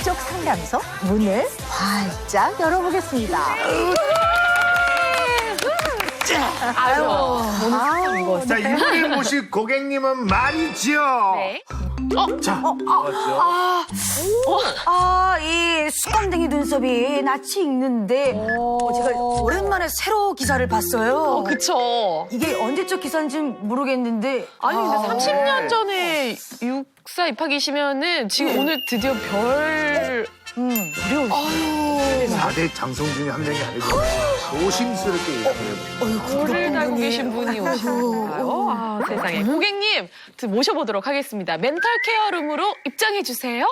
금쪽 상담소 문을 활짝 열어보겠습니다. 자, 이분이 모실 고객님은 말이지요. 네. 이 수감댕이 눈썹이 낯이 익는데 제가 오랜만에 새로 기사를 봤어요. 그쵸. 이게 언제적 기사인지 모르겠는데 아니, 근데 30년 전에 육사 입학이시면은 지금 오늘 드디어 별. 아유. 4대 장성 중에 한 명이 아니고 조심스럽게 얘기해요. 별을 달고 계신 분이 오셨나요? 아, 세상에. 고객님, 모셔보도록 하겠습니다. 멘탈 케어룸으로 입장해주세요.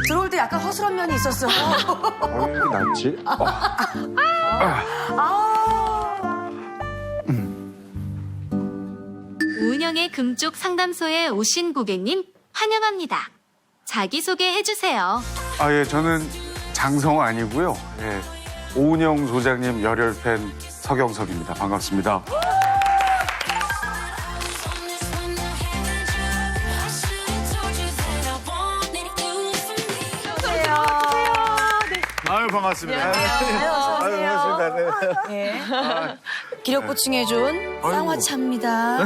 들어올 때 약간 허술한 면이 있었어요. 이게 낫지? 우은영의 금쪽 상담소에 오신 고객님 환영합니다. 자기소개 해주세요. 아, 예, 저는 장성호 아니고요. 예, 오은영 소장님 열혈 팬 서경석입니다. 반갑습니다. 아유, 반갑습니다. 어서 오세요. 반갑습니다. 예. 기력보충해준 쌍화차입니다.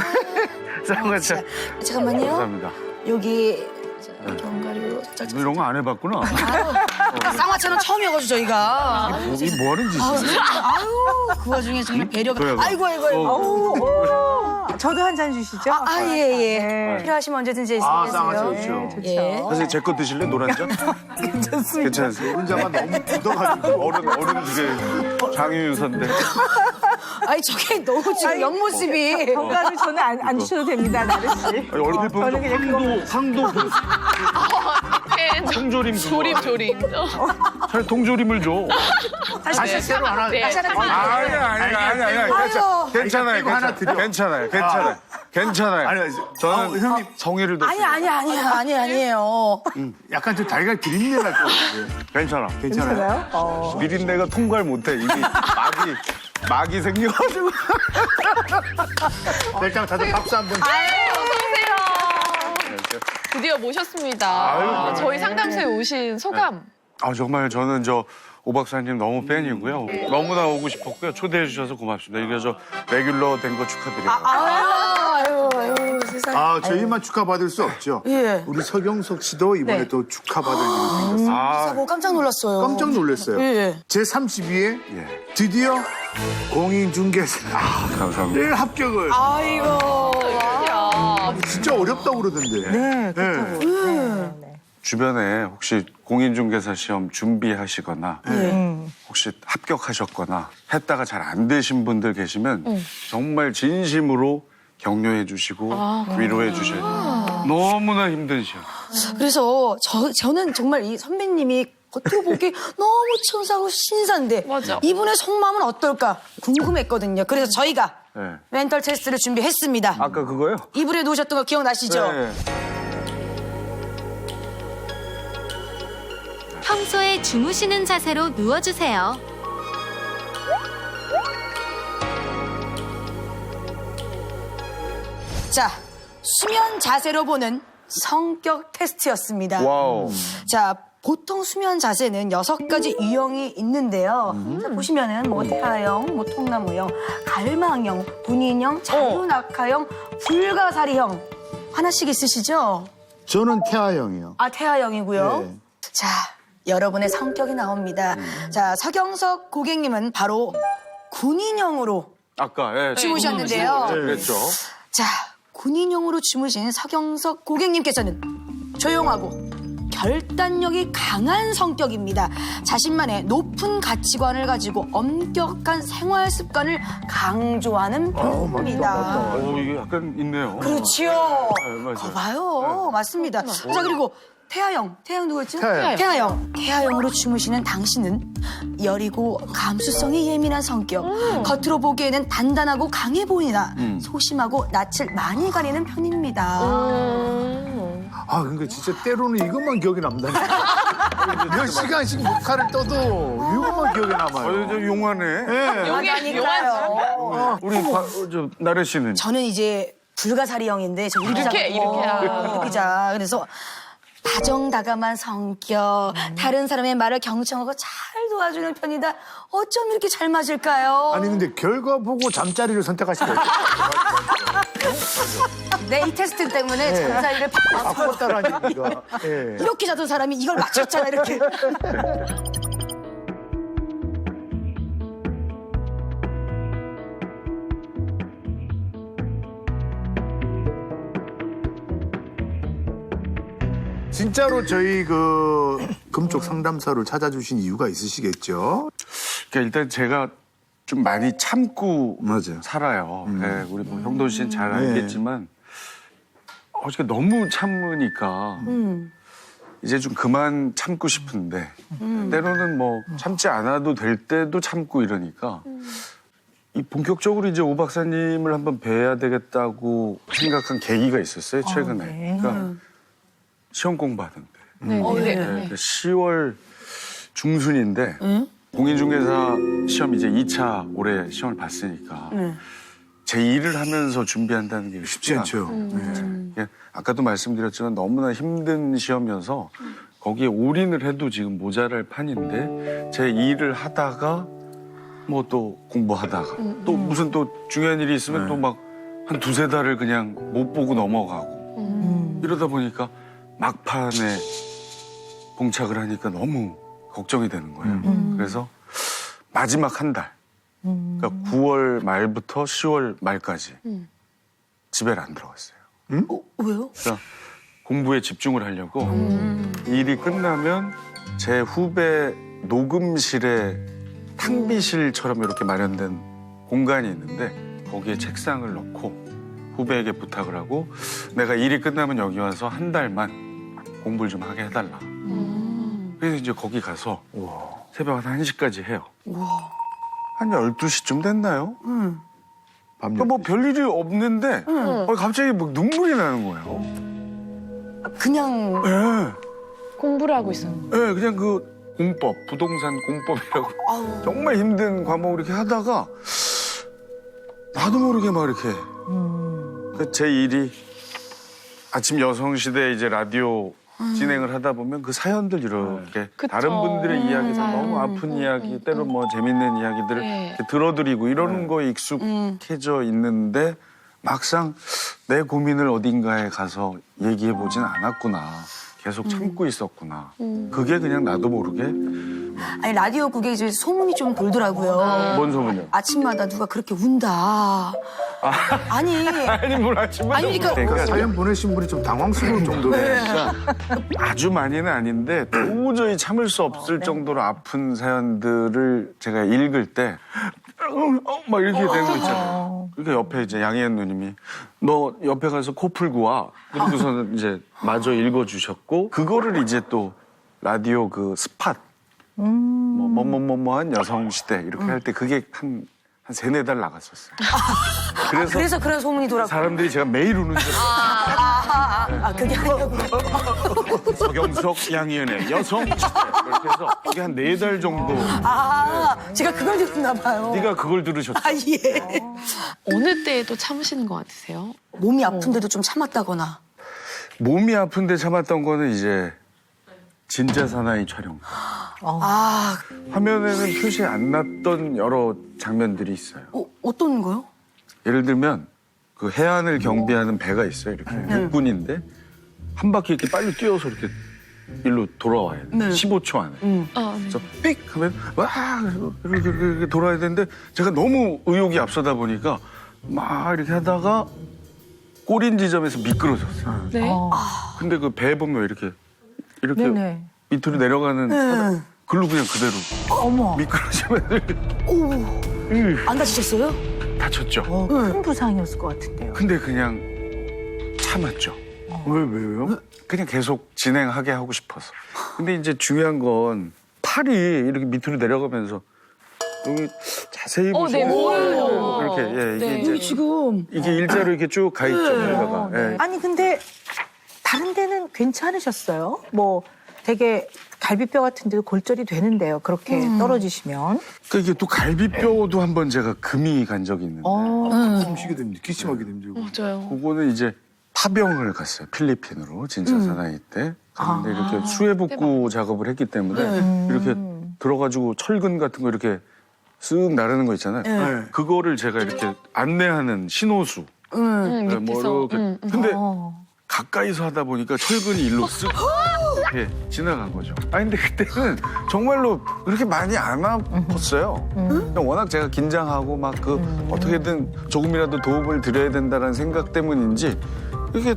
쌍화차. 잠깐만요. 감사합니다. 여기 견과류 살짝. 이런 거 안 해봤구나. 쌍화차는 처음이어가지고 저희가. 이 뭐 하는 짓이야? 아유, 그 와중에 정말 배려가. 그래요. 아이고. 저도 한 잔 주시죠. 예. 필요하시면 언제든지 아, 있으세요. 쌍화차 좋죠. 예. 선생님, 제 거 드실래? 노란 잔? 괜찮습니다. 괜찮으세요? 혼자가 너무 굳어가지고. 어른 두개 장유유선데. 아니, 저게 너무 지금 옆모습이. 견과류 저는 안 주셔도 됩니다, 나르 씨. 얼굴 보면 저는 그냥 황도 팬. 통조림 줘. 조림. 차라리 통조림을 줘. 다시 새로 하나. 네. 아니야. 괜찮아요. 하나 드려. 괜찮아요. 아니, 저는 형님. 성의를 뒀어요. 아니에요. 약간 좀 다리가 비린내 날 것 같아요. 괜찮아. 괜찮아요? 비린내가 통과를 못해. 이미 막이 생겨가지고. 일단 다들 박수 한 번. 어서오세요. 드디어 모셨습니다. 저희 상담소에 오신 소감. 아, 정말 저는 오 박사님 너무 팬이고요. 너무나 오고 싶었고요. 초대해 주셔서 고맙습니다. 이게 레귤러 된 거 축하드려요. 아유, 세상에. 저희만 축하받을 수 없죠. 예. 우리 서경석 씨도 이번에 네. 또 축하받을 일이 생겼어요. 보고 깜짝 놀랐어요. 깜짝 놀랐어요. 예. 제32회 예. 드디어 공인중개사를 감사합니다. 합격을. 아이고. 야. 진짜 어렵다고 그러던데. 네, 그렇다고요. 주변에 혹시 공인중개사 시험 준비하시거나 혹시 합격하셨거나 했다가 잘 안 되신 분들 계시면 정말 진심으로 격려해 주시고 위로해 주셔야 돼요. 너무나 힘든 시험. 그래서 저는 정말 이 선배님이 겉으로 보기 너무 천사고 신사인데 맞아. 이분의 속마음은 어떨까 궁금했거든요. 그래서 저희가 네. 멘탈 테스트를 준비했습니다. 아까 그거요? 이불에 누우셨던 거 기억나시죠? 네. 평소에 주무시는 자세로 누워주세요. 자, 수면 자세로 보는 성격 테스트였습니다. 와우. 자, 보통 수면 자세는 6가지 유형이 있는데요. 자, 보시면은 태아형, 통나무형, 갈망형, 분인형, 자유낙하형, 불가사리형 하나씩 있으시죠? 저는 태아형이요. 태아형이고요. 네. 자, 여러분의 성격이 나옵니다. 자, 서경석 고객님은 바로 군인형으로 아까 주무셨는데요. 그랬죠. 자, 군인형으로 주무신 서경석 고객님께서는 조용하고 결단력이 강한 성격입니다. 자신만의 높은 가치관을 가지고 엄격한 생활 습관을 강조하는 편입니다. 이게 약간 있네요. 그렇지요. 네, 맞아요. 거 봐요. 맞습니다. 자, 그리고 태아형 누구였죠? 태아형. 태아형으로 주무시는 당신은 여리고 감수성이 예민한 성격. 겉으로 보기에는 단단하고 강해 보이나 소심하고 낯을 많이 가리는 편입니다. 그러니까 진짜 때로는 이것만 기억에 남다니까. 몇 시간씩 녹화를 떠도 이것만 기억에 남아요. 저 용하네. 네. 용하니까요. 우리 나래 씨는 저는 이제 불가사리형인데 저 이렇게, 이렇게자. 그래서 다정다감한 성격, 다른 사람의 말을 경청하고 잘 도와주는 편이다. 어쩜 이렇게 잘 맞을까요? 아니 근데 결과 보고 잠자리를 선택하신 거예요. 네, 이 테스트 때문에 잠자리를 바꿨다라니까. 예. 이렇게 자던 사람이 이걸 맞췄잖아, 이렇게. 진짜로 저희 그 금쪽 상담사를 찾아주신 이유가 있으시겠죠? 그러니까 일단 제가 좀 많이 참고 맞아요. 살아요. 네, 우리 뭐 형돈 씨는 잘 알겠지만 어저께 너무 참으니까 이제 좀 그만 참고 싶은데 때로는 뭐 참지 않아도 될 때도 참고 이러니까 이 본격적으로 이제 오 박사님을 한번 뵈야 되겠다고 생각한 계기가 있었어요 최근에. 네. 그러니까 시험 공부하는데 네. 네, 10월 중순인데 공인중개사 시험 이제 2차 올해 시험을 봤으니까 제 일을 하면서 준비한다는 게 쉽지 않죠. 예, 아까도 말씀드렸지만 너무나 힘든 시험이어서 거기에 올인을 해도 지금 모자랄 판인데 제 일을 하다가 뭐 또 공부하다가 또 무슨 또 중요한 일이 있으면 또 막 한 두세 달을 그냥 못 보고 넘어가고 이러다 보니까 막판에 봉착을 하니까 너무 걱정이 되는 거예요. 그래서 마지막 한 달, 그러니까 9월 말부터 10월 말까지 집에를 안 들어갔어요. 왜요? 그러니까 공부에 집중을 하려고 일이 끝나면 제 후배 녹음실에 탕비실처럼 이렇게 마련된 공간이 있는데 거기에 책상을 넣고 후배에게 부탁을 하고 내가 일이 끝나면 여기 와서 한 달만 공부를 좀 하게 해달라. 그래서 이제 거기 가서 새벽 한 1시까지 해요. 한 12시쯤 됐나요? 그러니까 뭐 별일이 없는데 갑자기 막 눈물이 나는 거예요. 그냥 예. 공부를 하고 있어요. 예, 그냥 그 공법, 부동산 공법이라고 정말 힘든 과목을 이렇게 하다가 나도 모르게 막 이렇게 제 일이 아침 여성시대 이제 라디오 진행을 하다 보면 그 사연들 이렇게 그쵸. 다른 분들의 이야기에서 너무 아픈 이야기, 때로 뭐 재밌는 이야기들을 네. 이렇게 들어드리고 이러는 거에 익숙해져 있는데 막상 내 고민을 어딘가에 가서 얘기해보진 않았구나. 계속 참고 있었구나. 그게 그냥 나도 모르게. 아니 라디오국에 이제 소문이 좀 돌더라고요. 뭔 소문이요? 아침마다 누가 그렇게 운다. 아니 아니 뭘 아침마다 아니, 그러니까 사연 보내신 분이 좀 당황스러울 정도로. 그러니까 아주 많이는 아닌데 도저히 참을 수 없을 정도로 아픈 사연들을 제가 읽을 때 막 이렇게 되는 거 있잖아요. 그러니까 옆에 이제 양희은 누님이 너 옆에 가서 코 풀고 와. 그러고서는 이제 마저 읽어주셨고 그거를 이제 또 라디오 그 스팟 뭐뭐뭐뭐한 여성시대 이렇게 할 때 그게 한 세네 달 나갔었어요. 그래서 그런 소문이 돌았고. 사람들이 제가 매일 우는 줄 그게 아니고. 서경석 양희은의 여성 시대 이렇게 해서 그게 한 4달 정도 제가 그걸 듣나 봐요. 네가 그걸 들으셨어. 예. 어느 때에도 참으시는 것 같으세요? 몸이 아픈데도 좀 참았다거나. 몸이 아픈데 참았던 거는 이제 진짜 사나이 촬영. 화면에는 표시 안 났던 여러 장면들이 있어요. 어떤 거요? 예를 들면 그 해안을 경비하는 배가 있어요. 이렇게 육군인데 한 바퀴 이렇게 빨리 뛰어서 이렇게 일로 돌아와야 돼. 15초 안에. 그래서 삑 하면 와 이렇게 돌아야 되는데 제가 너무 의욕이 앞서다 보니까 막 이렇게 하다가 꼬린 지점에서 미끄러졌어요. 네. 근데 그 배 보면 이렇게 네네. 밑으로 내려가는 글로 그냥 그대로 어머. 미끄러지면 안 다치셨어요? 다쳤죠. 큰 부상이었을 것 같은데요. 근데 그냥 참았죠. 왜요? 그냥 계속 진행하게 하고 싶어서. 근데 이제 중요한 건 팔이 이렇게 밑으로 내려가면서 여기 자세히 보시면 네, 보여요. 이렇게 예, 이게 네. 이제 지금. 이게 일자로 이렇게 쭉 가 있죠. 여기다가. 예. 아니 근데 다른 데는 괜찮으셨어요? 뭐 되게 갈비뼈 같은 데도 골절이 되는데요. 그렇게 떨어지시면. 그러니까 이게 또 갈비뼈도 한번 제가 금이 간 적이 있는데 숨쉬기도 힘들고 기침하기도 힘들고. 맞아요. 그거는 이제 파병을 갔어요. 필리핀으로 진짜 사나이 때. 근데 이렇게 수해복구 작업을 했기 때문에 이렇게 들어가지고 철근 같은 거 이렇게 쓱 나르는 거 있잖아요. 네. 그거를 제가 이렇게 안내하는 신호수. 뭐 밑에서. 이렇게. 근데 가까이서 하다 보니까 철근이 일로 쓱 이렇게 지나간 거죠. 아니 근데 그때는 정말로 그렇게 많이 안 아팠어요. 그냥 워낙 제가 긴장하고 막 그 어떻게든 조금이라도 도움을 드려야 된다는 생각 때문인지 이렇게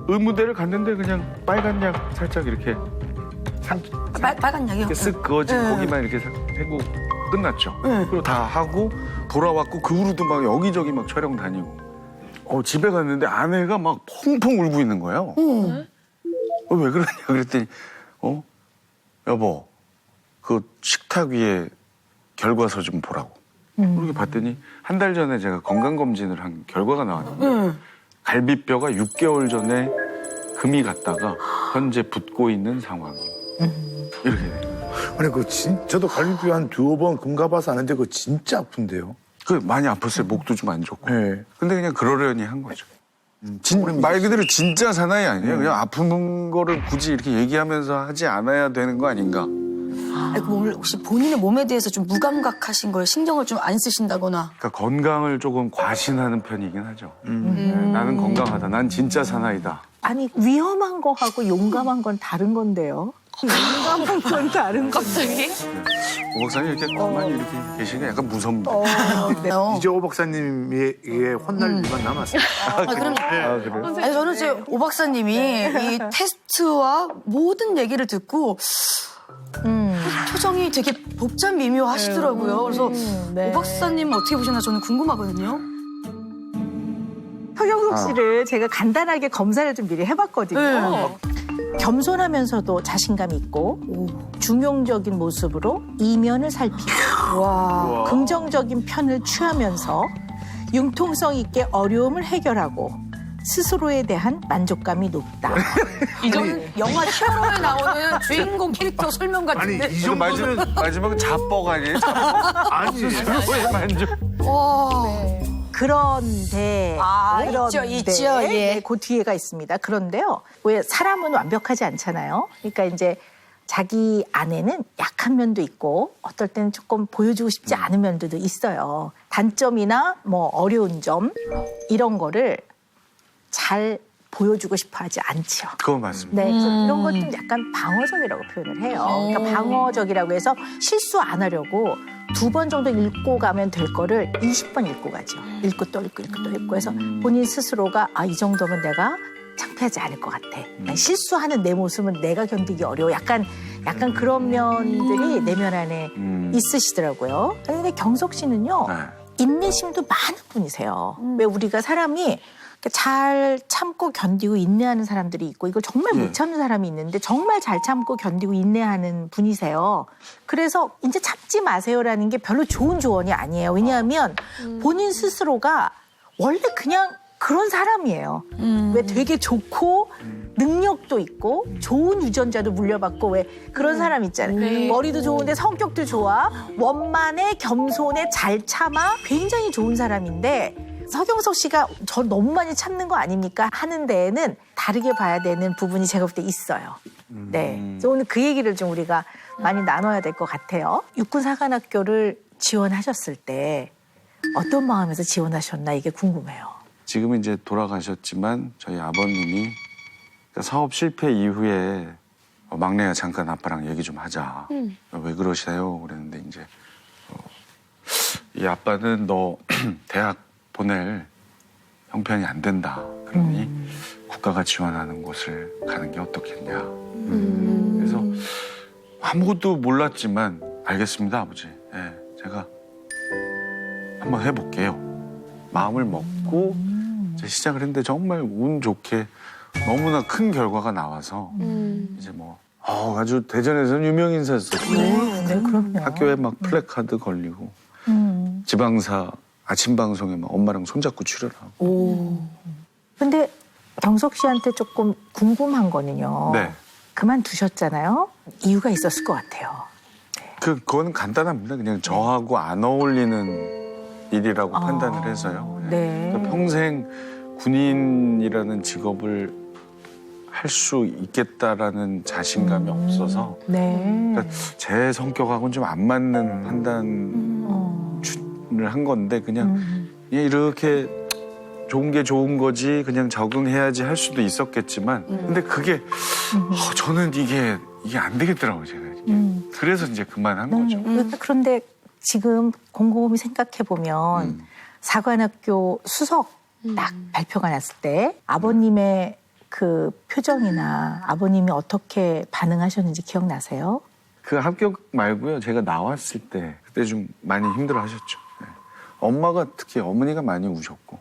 의무대를 갔는데 그냥 빨간 약 살짝 이렇게 빨간 약이요? 이렇게 쓱 그어진 고기만 이렇게 싹 해고 끝났죠. 그리고 다 하고 돌아왔고 그 후로도 막 여기저기 막 촬영 다니고. 집에 갔는데 아내가 막 펑펑 울고 있는 거예요. 왜 그러냐 그랬더니 여보 그 식탁 위에 결과서 좀 보라고. 그렇게 봤더니 한 달 전에 제가 건강검진을 한 결과가 나왔는데 갈비뼈가 6개월 전에 금이 갔다가 현재 붓고 있는 상황이에요. 이렇게 돼요. 아니 저도 갈비뼈 한 2번 금 가봐서 아는데 그거 진짜 아픈데요. 많이 아팠어요. 목도 좀 안 좋고. 네. 근데 그냥 그러려니 한 거죠. 말 그대로 진짜 사나이 아니에요. 그냥 아픈 거를 굳이 이렇게 얘기하면서 하지 않아야 되는 거 아닌가. 아니, 혹시 본인의 몸에 대해서 좀 무감각하신 거예요? 신경을 좀 안 쓰신다거나. 그러니까 건강을 조금 과신하는 편이긴 하죠. 나는 건강하다. 난 진짜 사나이다. 아니 위험한 거하고 용감한 건 다른 건데요. 용감한 건 다른 건데. 갑자기? 오 박사님 이렇게 가만히 이렇게 계시니까 약간 무섭니다. 네. 이제 오 박사님에게 혼날 일만 남았어요. 그럼 그래요? 아니, 저는 이제 오 박사님이 이 테스트와 모든 얘기를 듣고 표정이 되게 복잡 미묘하시더라고요. 그래서 네. 오 박사님 어떻게 보셨나 저는 궁금하거든요. 서경석 씨를 제가 간단하게 검사를 좀 미리 해봤거든요. 겸손하면서도 자신감 있고 중용적인 모습으로 이면을 살피고 긍정적인 편을 취하면서 융통성 있게 어려움을 해결하고 스스로에 대한 만족감이 높다. 이건 영화 히어로에 나오는 주인공 캐릭터 설명 아니 같은데. 이 정도는 마지막은 자뻑 아니에요? 아니 왜 만족? 그런데 있죠. 예. 네, 그 뒤에가 있습니다. 그런데요, 왜 사람은 완벽하지 않잖아요. 그러니까 이제 자기 안에는 약한 면도 있고 어떨 때는 조금 보여주고 싶지 않은 면들도 있어요. 단점이나 뭐 어려운 점 이런 거를 잘 보여주고 싶어하지 않죠. 그건 맞습니다. 네, 그래서 이런 건 좀 약간 방어적이라고 표현을 해요. 그러니까 방어적이라고 해서 실수 안 하려고 2번 정도 읽고 가면 될 거를 20번 읽고 가죠. 읽고 또 읽고 읽고 또 읽고 해서 본인 스스로가 이 정도면 내가 창피하지 않을 것 같아. 실수하는 내 모습은 내가 견디기 어려워. 약간 그런 면들이 내면 안에 있으시더라고요. 근데 경석 씨는요, 인내심도 많은 분이세요. 왜 우리가 사람이 잘 참고 견디고 인내하는 사람들이 있고 이걸 정말 못 참는 사람이 있는데 정말 잘 참고 견디고 인내하는 분이세요. 그래서 이제 참지 마세요라는 게 별로 좋은 조언이 아니에요. 왜냐하면 본인 스스로가 원래 그냥 그런 사람이에요. 왜 되게 좋고 능력도 있고 좋은 유전자도 물려받고 왜 그런 사람 있잖아요. 머리도 좋은데 성격도 좋아. 원만해, 겸손해, 잘 참아. 굉장히 좋은 사람인데 서경석 씨가 저 너무 많이 참는 거 아닙니까? 하는 데에는 다르게 봐야 되는 부분이 제가 볼 때 있어요. 네. 그래서 오늘 그 얘기를 좀 우리가 많이 나눠야 될 것 같아요. 육군사관학교를 지원하셨을 때 어떤 마음에서 지원하셨나 이게 궁금해요. 지금은 이제 돌아가셨지만 저희 아버님이 사업 실패 이후에 막내가 잠깐 아빠랑 얘기 좀 하자. 왜 그러시나요? 그랬는데 이제 이 아빠는 너 대학 보낼 형편이 안 된다. 그러니 국가가 지원하는 곳을 가는 게 어떻겠냐. 그래서 아무것도 몰랐지만 알겠습니다, 아버지. 네, 제가 한번 해볼게요. 마음을 먹고 이제 시작을 했는데 정말 운 좋게 너무나 큰 결과가 나와서 이제 뭐 아주 대전에서는 유명 인사였었어요. 네, 그럼요. 학교에 막 플래카드 걸리고 지방사 아침 방송에 막 엄마랑 손잡고 출연하고. 근데 경석 씨한테 조금 궁금한 거는요. 네. 그만두셨잖아요. 이유가 있었을 것 같아요. 그건 간단합니다. 그냥 저하고 안 어울리는 일이라고 판단을 해서요. 네. 그러니까 평생 군인이라는 직업을 할 수 있겠다라는 자신감이 없어서 네. 그러니까 제 성격하고는 좀 안 맞는 판단을 한 건데 그냥 이렇게 좋은 게 좋은 거지 그냥 적응해야지 할 수도 있었겠지만 근데 그게 저는 이게 안 되겠더라고요. 제가. 그래서 이제 그만한 거죠. 그런데 지금 곰곰이 생각해보면 사관학교 수석 딱 발표가 났을 때 아버님의 그 표정이나 아버님이 어떻게 반응하셨는지 기억나세요? 그 합격 말고요. 제가 나왔을 때 그때 좀 많이 힘들어하셨죠. 네. 엄마가 특히 어머니가 많이 우셨고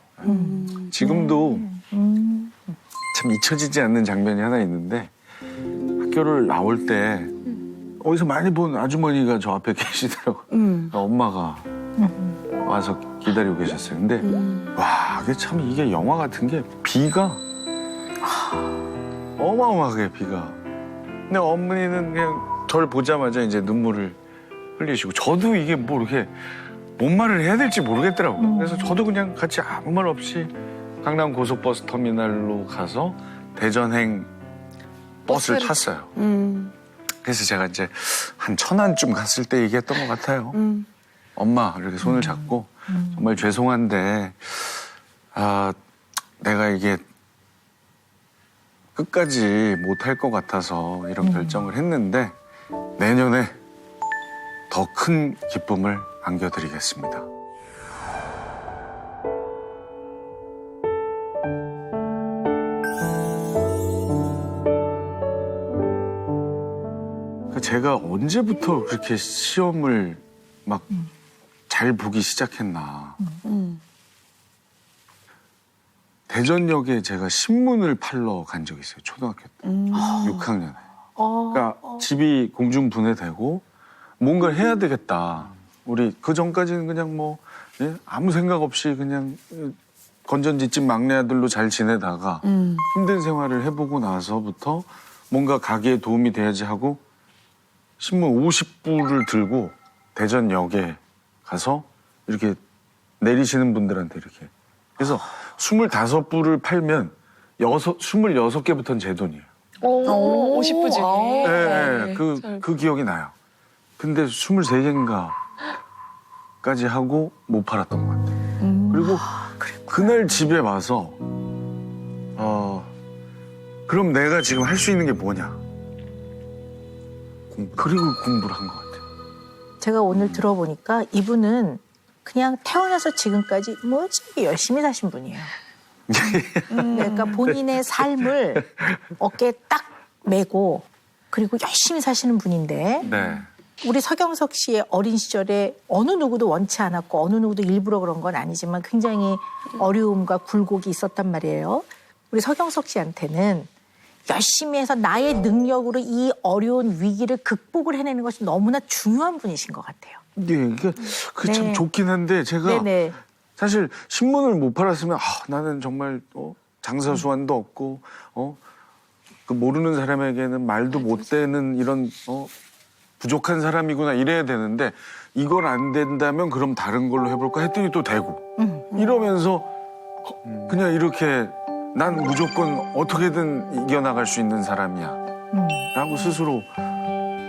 지금도 참 잊혀지지 않는 장면이 하나 있는데 학교를 나올 때 어디서 많이 본 아주머니가 저 앞에 계시더라고요. 엄마가 와서 기다리고 계셨어요. 근데 와, 이게 영화 같은 게 비가 어마어마하게 비가. 근데 어머니는 그냥 저를 보자마자 이제 눈물을 흘리시고 저도 이게 뭐 이렇게 뭔 말을 해야 될지 모르겠더라고요. 그래서 저도 그냥 같이 아무 말 없이 강남 고속버스 터미널로 가서 대전행 버스를 탔어요. 그래서 제가 이제 한 천안쯤 갔을 때 얘기했던 것 같아요. 엄마 이렇게 손을 잡고 정말 죄송한데 내가 이게 끝까지 못할 것 같아서 이런 결정을 했는데 내년에 더 큰 기쁨을 안겨드리겠습니다. 제가 언제부터 그렇게 시험을 막 잘 보기 시작했나. 대전역에 제가 신문을 팔러 간 적이 있어요. 초등학교 때. 6학년에. 그러니까 집이 공중분해되고 뭔가를 해야 되겠다. 우리 그 전까지는 그냥 뭐 아무 생각 없이 그냥 건전지집 막내 아들로 잘 지내다가 힘든 생활을 해보고 나서부터 뭔가 가게에 도움이 돼야지 하고 신문 50부를 들고 대전역에 가서 이렇게 내리시는 분들한테 이렇게. 그래서 25부를 팔면 26개부터는 제 돈이에요. 50부 중에. 네, 그 기억이 나요. 근데 23개인가까지 하고 못 팔았던 것 같아요. 그리고 그날 집에 와서 그럼 내가 지금 할 수 있는 게 뭐냐. 그리고 공부를 한 것 같아요. 제가 오늘 들어보니까 이분은 그냥 태어나서 지금까지 무지하게 열심히 사신 분이에요. 그러니까 본인의 삶을 어깨에 딱 메고 그리고 열심히 사시는 분인데 네. 우리 서경석 씨의 어린 시절에 어느 누구도 원치 않았고 어느 누구도 일부러 그런 건 아니지만 굉장히 어려움과 굴곡이 있었단 말이에요. 우리 서경석 씨한테는 열심히 해서 나의 능력으로 이 어려운 위기를 극복을 해내는 것이 너무나 중요한 분이신 것 같아요. 네, 이게 참 네. 좋긴 한데 제가 네네. 사실 신문을 못 팔았으면 나는 정말 장사 수완도 없고 그 모르는 사람에게는 말도 못 되는 이런 부족한 사람이구나 이래야 되는데 이걸 안 된다면 그럼 다른 걸로 해볼까 했더니 또 되고 이러면서 그냥 이렇게 난 무조건 어떻게든 이겨나갈 수 있는 사람이야 라고 스스로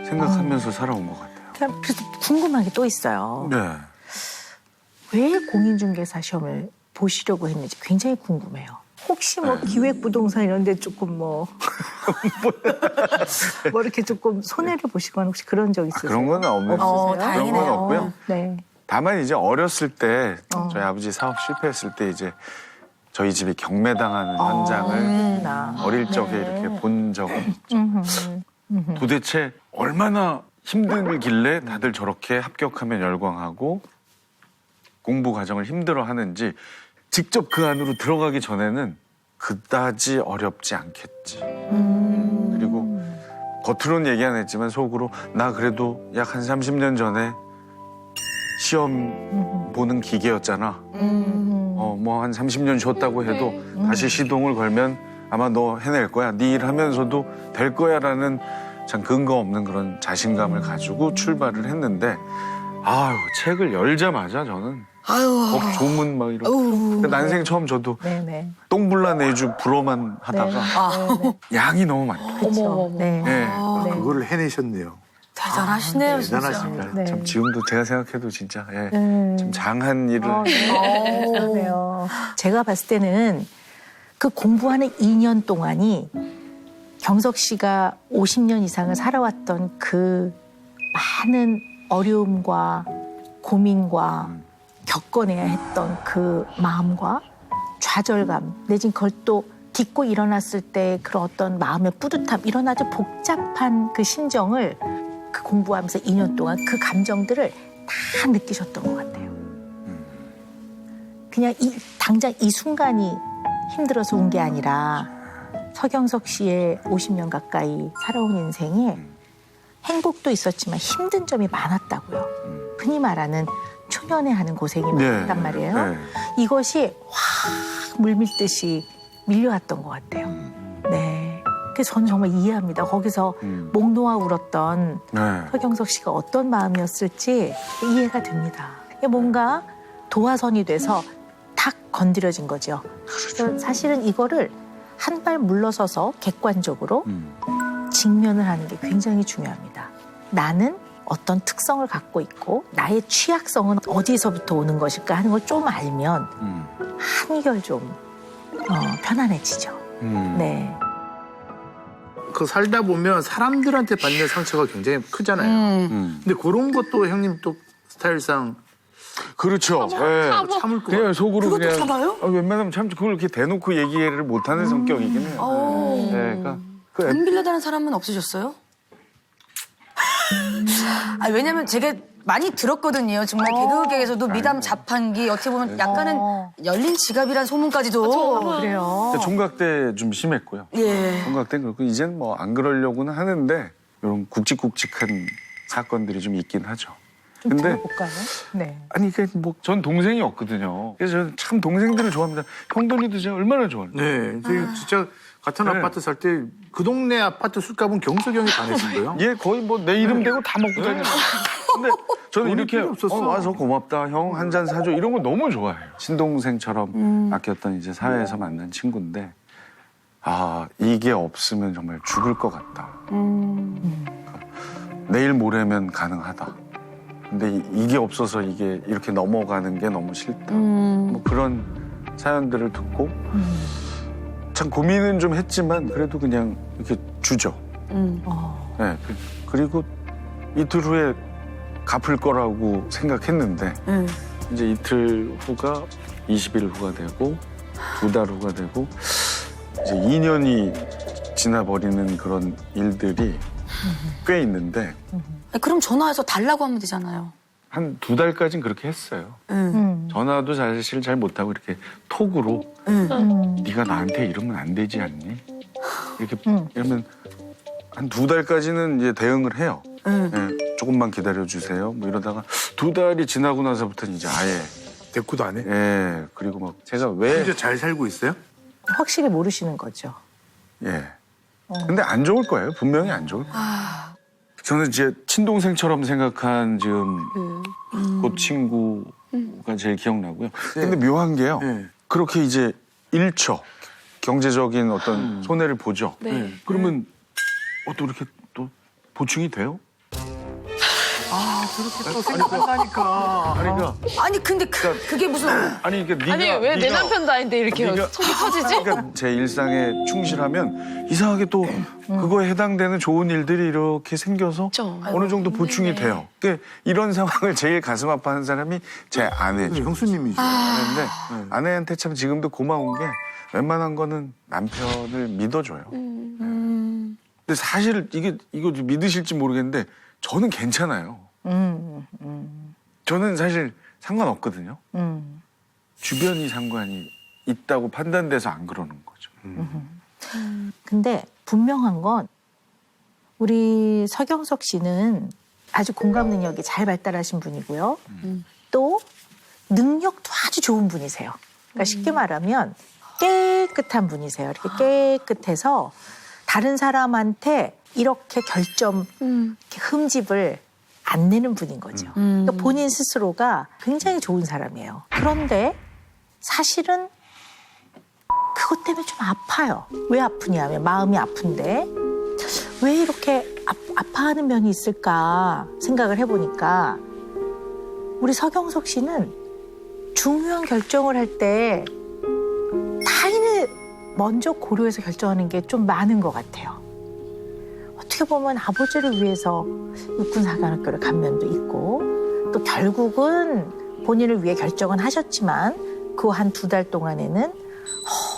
생각하면서 살아온 것 같아요. 그래서 궁금한 게 또 있어요. 네. 왜 공인중개사 시험을 보시려고 했는지 굉장히 궁금해요. 혹시 뭐 기획부동산 이런 데 조금 뭐 이렇게 조금 손해를 보시거나 혹시 그런 적 있으세요? 그런 건 없는 없으세요? 그런 건 다행이네요. 없고요. 네. 다만 이제 어렸을 때 저희 아버지 사업 실패했을 때 이제 저희 집이 경매당하는 현장을 어릴 적에 이렇게 본 적은 있죠. 도대체 얼마나 힘들길래 다들 저렇게 합격하면 열광하고 공부 과정을 힘들어하는지 직접 그 안으로 들어가기 전에는 그다지 어렵지 않겠지. 그리고 겉으로는 얘기 안 했지만 속으로 나 그래도 약 한 30년 전에 시험 보는 기계였잖아. 뭐 한 30년 쉬었다고 해도 다시 시동을 걸면 아마 너 해낼 거야. 네 일 하면서도 될 거야라는 참 근거 없는 그런 자신감을 가지고 출발을 했는데 아유 책을 열자마자 저는 아유. 법 조문 막 이런 아유. 난생 처음 저도 네네. 똥불나 내주 불어만 하다가 양이 너무 많다. 그렇죠. 네. 네. 네. 그거를 해내셨네요. 대단하시네요, 진짜. 대단하십니다. 네. 참 지금도 제가 생각해도 진짜 좀 장한 일을 그러네요. 제가 봤을 때는 그 공부하는 2년 동안이 경석 씨가 50년 이상을 살아왔던 그 많은 어려움과 고민과 겪어내야 했던 그 마음과 좌절감 내지는 그걸 또 딛고 일어났을 때 그런 어떤 마음의 뿌듯함 이런 아주 복잡한 그 심정을 그 공부하면서 2년 동안 그 감정들을 다 느끼셨던 것 같아요. 그냥 당장 이 순간이 힘들어서 온 게 아니라 서경석 씨의 50년 가까이 살아온 인생에 행복도 있었지만 힘든 점이 많았다고요. 흔히 말하는 초년회하는 고생이 많았단 말이에요. 네. 이것이 확 물밀듯이 밀려왔던 것 같아요. 네. 그래서 저는 정말 이해합니다. 거기서 목 놓아 울었던 네. 서경석 씨가 어떤 마음이었을지 이해가 됩니다. 뭔가 도화선이 돼서 탁 건드려진 거죠. 그래서 사실은 이거를 한 발 물러서서 객관적으로 직면을 하는 게 굉장히 중요합니다. 나는 어떤 특성을 갖고 있고 나의 취약성은 어디서부터 오는 것일까 하는 걸 좀 알면 한결 좀 편안해지죠. 네. 그 살다 보면 사람들한테 받는 상처가 굉장히 크잖아요. 근데 그런 것도 형님 또 스타일상 그렇죠. 예. 참을 거 그냥 속으로 그것도 그냥 참아요? 웬만하면 참 그걸 이렇게 대놓고 얘기를 못하는 성격이긴 해요. 네, 그러니까 그 돈 빌려다는 사람은 없으셨어요? 왜냐면 제가 많이 들었거든요. 정말 개그계에서도 미담 자판기 어떻게 보면 약간은 열린 지갑이란 소문까지도. 그래요. 종각 때 좀 심했고요. 예. 종각 때는 그렇고 이제는 뭐 안 그러려고는 하는데 이런 굵직굵직한 사건들이 좀 있긴 하죠. 좀 근데 들어볼까요? 네. 아니 이게 뭐 전 동생이 없거든요. 그래서 저는 참 동생들을 좋아합니다. 형돈이도 제가 얼마나 좋아해요. 네, 저희 진짜 같은 네. 아파트 살 때 그 동네 아파트 술값은 경석이 형이 다 내신 거예요? 얘 거의 뭐 내 이름 대고 다 먹고 다녀요. 근데 저는 돈이 이렇게 필요 없었어. 와서 고맙다 형 한 잔 사줘 이런 거 너무 좋아해요. 친동생처럼 아꼈던 이제 사회에서 만난 친구인데 아 이게 없으면 정말 죽을 것 같다. 내일 모레면 가능하다. 근데 이게 없어서 이게 이렇게 넘어가는 게 너무 싫다. 뭐 그런 사연들을 듣고 참 고민은 좀 했지만 그래도 그냥 이렇게 주죠. 네, 그리고 이틀 후에 갚을 거라고 생각했는데 이제 이틀 후가 20일 후가 되고 2달 후가 되고 이제 2년이 지나버리는 그런 일들이 꽤 있는데 그럼 전화해서 달라고 하면 되잖아요. 한 2달까지는 그렇게 했어요. 전화도 사실 잘 못하고 이렇게 톡으로 네가 나한테 이러면 안 되지 않니? 이렇게 이러면 한 2달까지는 이제 대응을 해요. 예, 조금만 기다려주세요. 뭐 이러다가 2달이 지나고 나서부터는 이제 아예 대꾸도 안 해? 예 그리고 막 제가 왜 진짜 잘 살고 있어요? 확실히 모르시는 거죠. 예. 근데 안 좋을 거예요. 분명히 안 좋을 거예요. 저는 제 친동생처럼 생각한 지금 그 친구가 제일 기억나고요. 근데 묘한 게요. 네. 그렇게 이제 잃죠. 경제적인 어떤 손해를 보죠. 네. 그러면 또 이렇게 또 보충이 돼요? 또 생각한다니까. 그러니까 아니 근데 그게 무슨 아니 이게 네가 아니 왜 내 네가- 남편도 아닌데 이렇게 네가- 속이 터지지? 그러니까 제 일상에 충실하면 이상하게 또 그거에 해당되는 좋은 일들이 이렇게 생겨서 그렇죠. 어느 정도 보충이 돼요. 그러니까 이런 상황을 제일 가슴 아파하는 사람이 제 아내죠. 형수님이죠. 아내인데 아내한테 참 지금도 고마운 게 웬만한 거는 남편을 믿어줘요. 근데 사실 이거 믿으실지 모르겠는데 저는 괜찮아요. 저는 사실 상관없거든요. 주변이 상관이 있다고 판단돼서 안 그러는 거죠. 근데 분명한 건 우리 서경석 씨는 아주 공감 능력이 잘 발달하신 분이고요. 또 능력도 아주 좋은 분이세요. 그러니까 쉽게 말하면 깨끗한 분이세요. 이렇게 깨끗해서 다른 사람한테 이렇게 이렇게 흠집을 안 내는 분인 거죠. 그러니까 본인 스스로가 굉장히 좋은 사람이에요. 그런데 사실은 그것 때문에 좀 아파요. 왜 아프냐면 마음이 아픈데 왜 이렇게 아파하는 면이 있을까 생각을 해보니까 우리 서경석 씨는 중요한 결정을 할 때 타인을 먼저 고려해서 결정하는 게 좀 많은 것 같아요. 어떻게 보면 아버지를 위해서 육군사관학교를 간 면도 있고 또 결국은 본인을 위해 결정은 하셨지만 그 한 2달 동안에는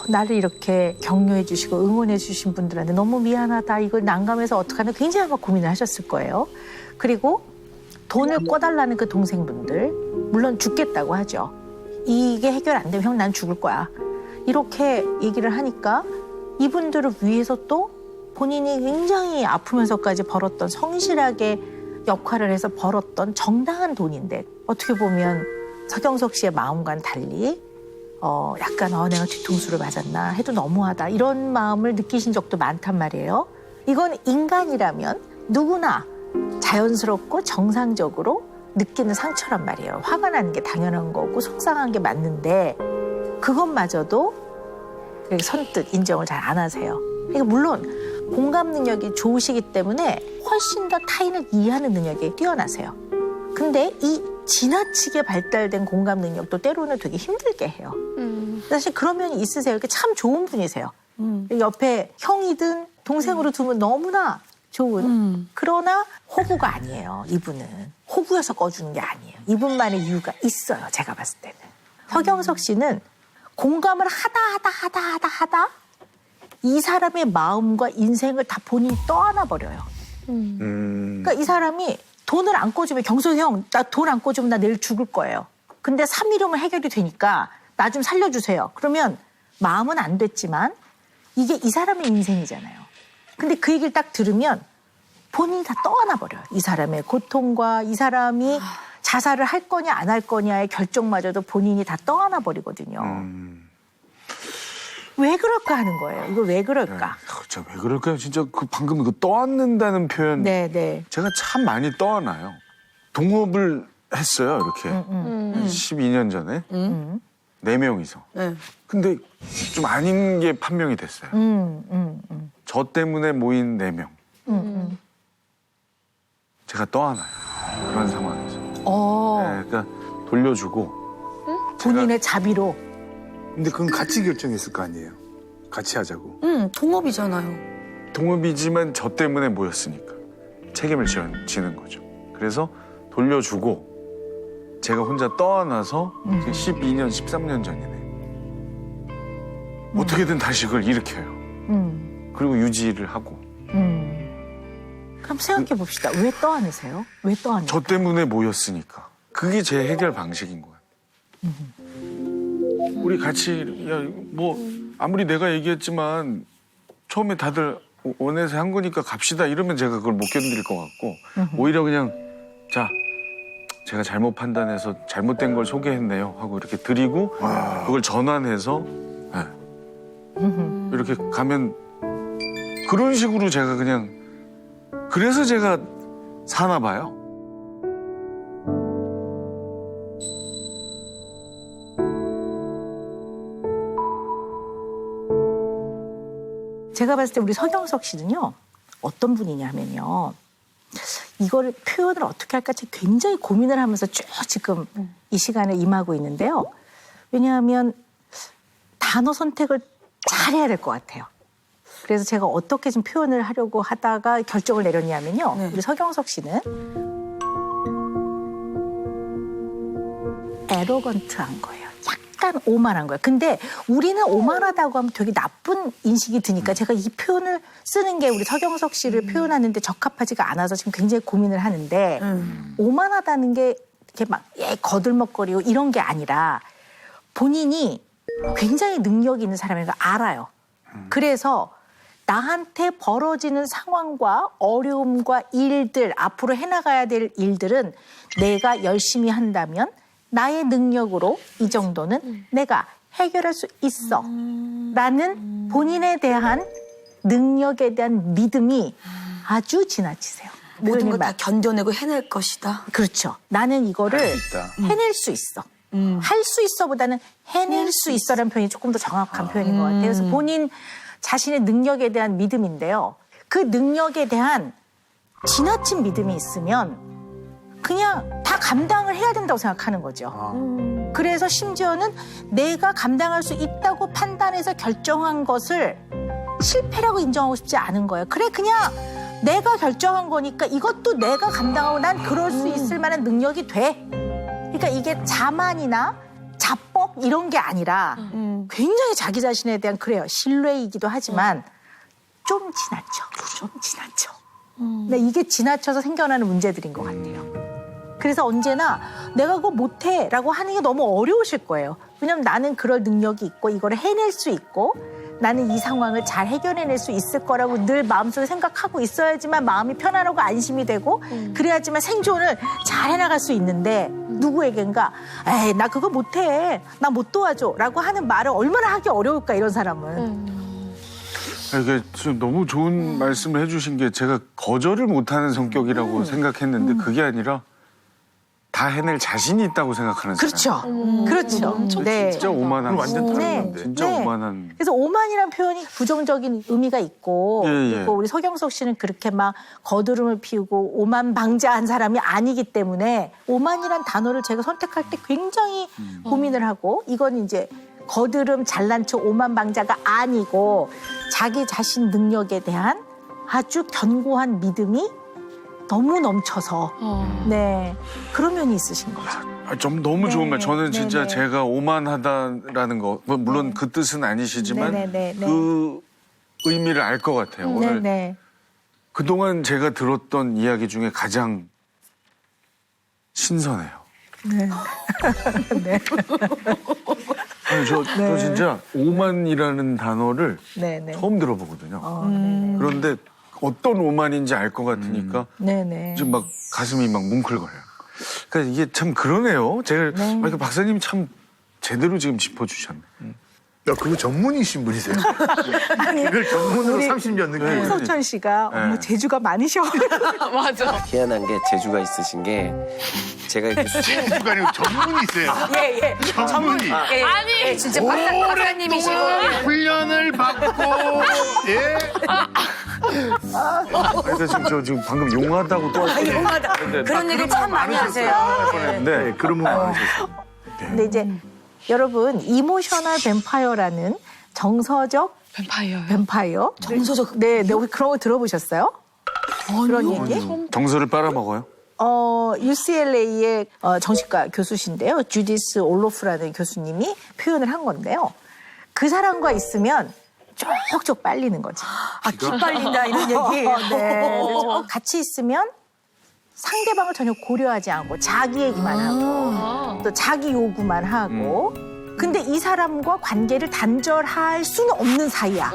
나를 이렇게 격려해 주시고 응원해 주신 분들한테 너무 미안하다. 이걸 난감해서 어떡하나 굉장히 아마 고민을 하셨을 거예요. 그리고 돈을 꿔달라는 그 동생분들 물론 죽겠다고 하죠. 이게 해결 안 되면 형 난 죽을 거야. 이렇게 얘기를 하니까 이분들을 위해서 또 본인이 굉장히 아프면서까지 벌었던 성실하게 역할을 해서 벌었던 정당한 돈인데 어떻게 보면 서경석 씨의 마음과는 달리 약간 내가 뒤통수를 맞았나 해도 너무하다 이런 마음을 느끼신 적도 많단 말이에요. 이건 인간이라면 누구나 자연스럽고 정상적으로 느끼는 상처란 말이에요. 화가 나는 게 당연한 거고 속상한 게 맞는데 그것마저도 선뜻 인정을 잘 안 하세요. 그러니까 물론 공감 능력이 좋으시기 때문에 훨씬 더 타인을 이해하는 능력이 뛰어나세요. 근데 이 지나치게 발달된 공감 능력도 때로는 되게 힘들게 해요. 사실 그런 면이 있으세요. 이렇게 참 좋은 분이세요. 옆에 형이든 동생으로 두면 너무나 좋은. 그러나 호구가 아니에요. 이분은. 호구여서 꺼주는 게 아니에요. 이분만의 이유가 있어요. 제가 봤을 때는. 서경석 씨는 공감을 하다 이 사람의 마음과 인생을 다 본인이 떠안아 버려요. 그러니까 이 사람이 돈을 안 꿔주면 경석이 형, 나 돈 안 꿔주면 나 내일 죽을 거예요. 근데 3일이면 해결이 되니까 나 좀 살려주세요. 그러면 마음은 안 됐지만 이게 이 사람의 인생이잖아요. 근데 그 얘기를 딱 들으면 본인이 다 떠안아 버려요. 이 사람의 고통과 이 사람이 자살을 할 거냐 안 할 거냐의 결정마저도 본인이 다 떠안아 버리거든요. 왜 그럴까 하는 거예요. 이거 왜 그럴까? 진짜 왜 그럴까요? 진짜 그 방금 그 떠안는다는 표현 네. 제가 참 많이 떠안아요. 동업을 했어요. 이렇게 12년 전에 4명이서. 네. 근데 좀 아닌 게 판명이 됐어요. 저 때문에 모인 4명. 제가 떠안아요. 그런 상황에서. 네, 그러니까 돌려주고 본인의 자비로. 근데 그건 같이 결정했을 거 아니에요. 같이 하자고. 동업이잖아요. 동업이지만 저 때문에 모였으니까 책임을 지는 거죠. 그래서 돌려주고 제가 혼자 떠안아서 12년, 13년 전이네. 어떻게든 다시 그걸 일으켜요. 그리고 유지를 하고. 그럼 생각해 봅시다. 왜 떠안으세요? 왜 떠안으세요? 저 때문에 모였으니까. 그게 제 해결 방식인 거야. 우리 같이 아무리 내가 얘기했지만 처음에 다들 원해서 한 거니까 갑시다 이러면 제가 그걸 못 견딜 것 같고 오히려 그냥 자 제가 잘못 판단해서 잘못된 걸 소개했네요 하고 이렇게 드리고 그걸 전환해서 이렇게 가면 그런 식으로 제가 그냥 그래서 제가 사나 봐요. 제가 봤을 때 우리 서경석 씨는요. 어떤 분이냐면요. 이거를 표현을 어떻게 할까 굉장히 고민을 하면서 쭉 지금 이 시간에 임하고 있는데요. 왜냐하면 단어 선택을 잘해야 될 것 같아요. 그래서 제가 어떻게 좀 표현을 하려고 하다가 결정을 내렸냐면요. 우리 서경석 씨는 에로건트한 거예요. 약간 오만한 거예요. 근데 우리는 오만하다고 하면 되게 나쁜 인식이 드니까 제가 이 표현을 쓰는 게 우리 서경석 씨를 표현하는데 적합하지가 않아서 지금 굉장히 고민을 하는데 오만하다는 게 이렇게 막 거들먹거리고 이런 게 아니라 본인이 굉장히 능력이 있는 사람인 걸 알아요. 그래서 나한테 벌어지는 상황과 어려움과 일들, 앞으로 해나가야 될 일들은 내가 열심히 한다면 나의 능력으로 이 정도는 내가 해결할 수 있어. 라는 본인에 대한 능력에 대한 믿음이 아주 지나치세요. 모든 걸 표현이 다 견뎌내고 해낼 것이다. 그렇죠. 나는 이거를 할수 있다. 해낼 수 있어. 할 수 있어보다는 해낼 수 있어라는 표현이 조금 더 정확한 표현인 것 같아요. 그래서 본인 자신의 능력에 대한 믿음인데요. 그 능력에 대한 지나친 믿음이 있으면 그냥 다 감당을 해야 된다고 생각하는 거죠. 그래서 심지어는 내가 감당할 수 있다고 판단해서 결정한 것을 실패라고 인정하고 싶지 않은 거예요. 그래, 그냥 내가 결정한 거니까 이것도 내가 감당하고 난 그럴 수 있을 만한 능력이 돼. 그러니까 이게 자만이나 자법 이런 게 아니라 굉장히 자기 자신에 대한 그래요. 신뢰이기도 하지만 좀 지나쳐. 좀 지나쳐. 근데 이게 지나쳐서 생겨나는 문제들인 것 같아요. 그래서 언제나 내가 그거 못해라고 하는 게 너무 어려우실 거예요. 왜냐하면 나는 그럴 능력이 있고 이거를 해낼 수 있고 나는 이 상황을 잘 해결해낼 수 있을 거라고 늘 마음속에 생각하고 있어야지만 마음이 편안하고 안심이 되고 그래야지만 생존을 잘 해나갈 수 있는데 누구에겐가 에이 나 그거 못해 나 못 도와줘 라고 하는 말을 얼마나 하기 어려울까 이런 사람은. 이게 좀 너무 좋은 말씀을 해주신 게 제가 거절을 못하는 성격이라고 생각했는데 그게 아니라 다 해낼 자신이 있다고 생각하는 그렇죠. 사람. 그렇죠. 네. 진짜 오만한 완전 다른 네. 건데. 진짜 네. 오만한. 그래서 오만이란 표현이 부정적인 의미가 있고 예, 예. 그리고 우리 서경석 씨는 그렇게 막 거드름을 피우고 오만 방자한 사람이 아니기 때문에 오만이란 단어를 제가 선택할 때 굉장히 고민을 하고 이건 이제 거드름 잘난 척 오만 방자가 아니고 자기 자신 능력에 대한 아주 견고한 믿음이 너무 넘쳐서 네 그런 면이 있으신 거죠. 좀 너무 좋은 말. 저는 진짜 네네. 제가 오만하다라는 거 물론 그 뜻은 아니시지만 네네네. 그 의미를 알 것 같아요. 오늘 네네. 그동안 제가 들었던 이야기 중에 가장 신선해요. 네. 네. 아니, 저 진짜 오만이라는 단어를 네네. 처음 들어보거든요. 네네. 그런데 어떤 오만인지 알 것 같으니까 네네. 지금 막 가슴이 막 뭉클거려요. 그러니까 이게 참 그러네요. 제가 그러니까 박사님이 참 제대로 지금 짚어주셨네. 야, 그거 전문이신 분이세요? 이걸 전문으로 30년 느끼고. 서천 씨가 어머 재주가 많으셔. 맞아. 희한한 게 재주가 있으신 게 제가 이렇게 수가 아니고 전문이세요. 예. 전문이. 아니 진짜 박사님이시고 훈련을 받고 예. 그래서 지금 저 지금 방금 용하다고 또 용하다. 그런 얘기 참 많이 하세요. 네, 그런 분 많으셨어요. 근데 이제 여러분 이모셔널 뱀파이어라는 정서적 뱀파이어. 정서적 네, 혹시 그런 거 들어보셨어요? 그런 얘기? 정서를 빨아먹어요? UCLA의 정신과 교수신데요. 주디스 올로프라는 교수님이 표현을 한 건데요. 그 사람과 있으면 쪽쪽 빨리는 거지. 아, 기빨린다 이런 얘기. 네. 같이 있으면 상대방을 전혀 고려하지 않고 자기 얘기만 하고 또 자기 요구만 하고 근데 이 사람과 관계를 단절할 수는 없는 사이야.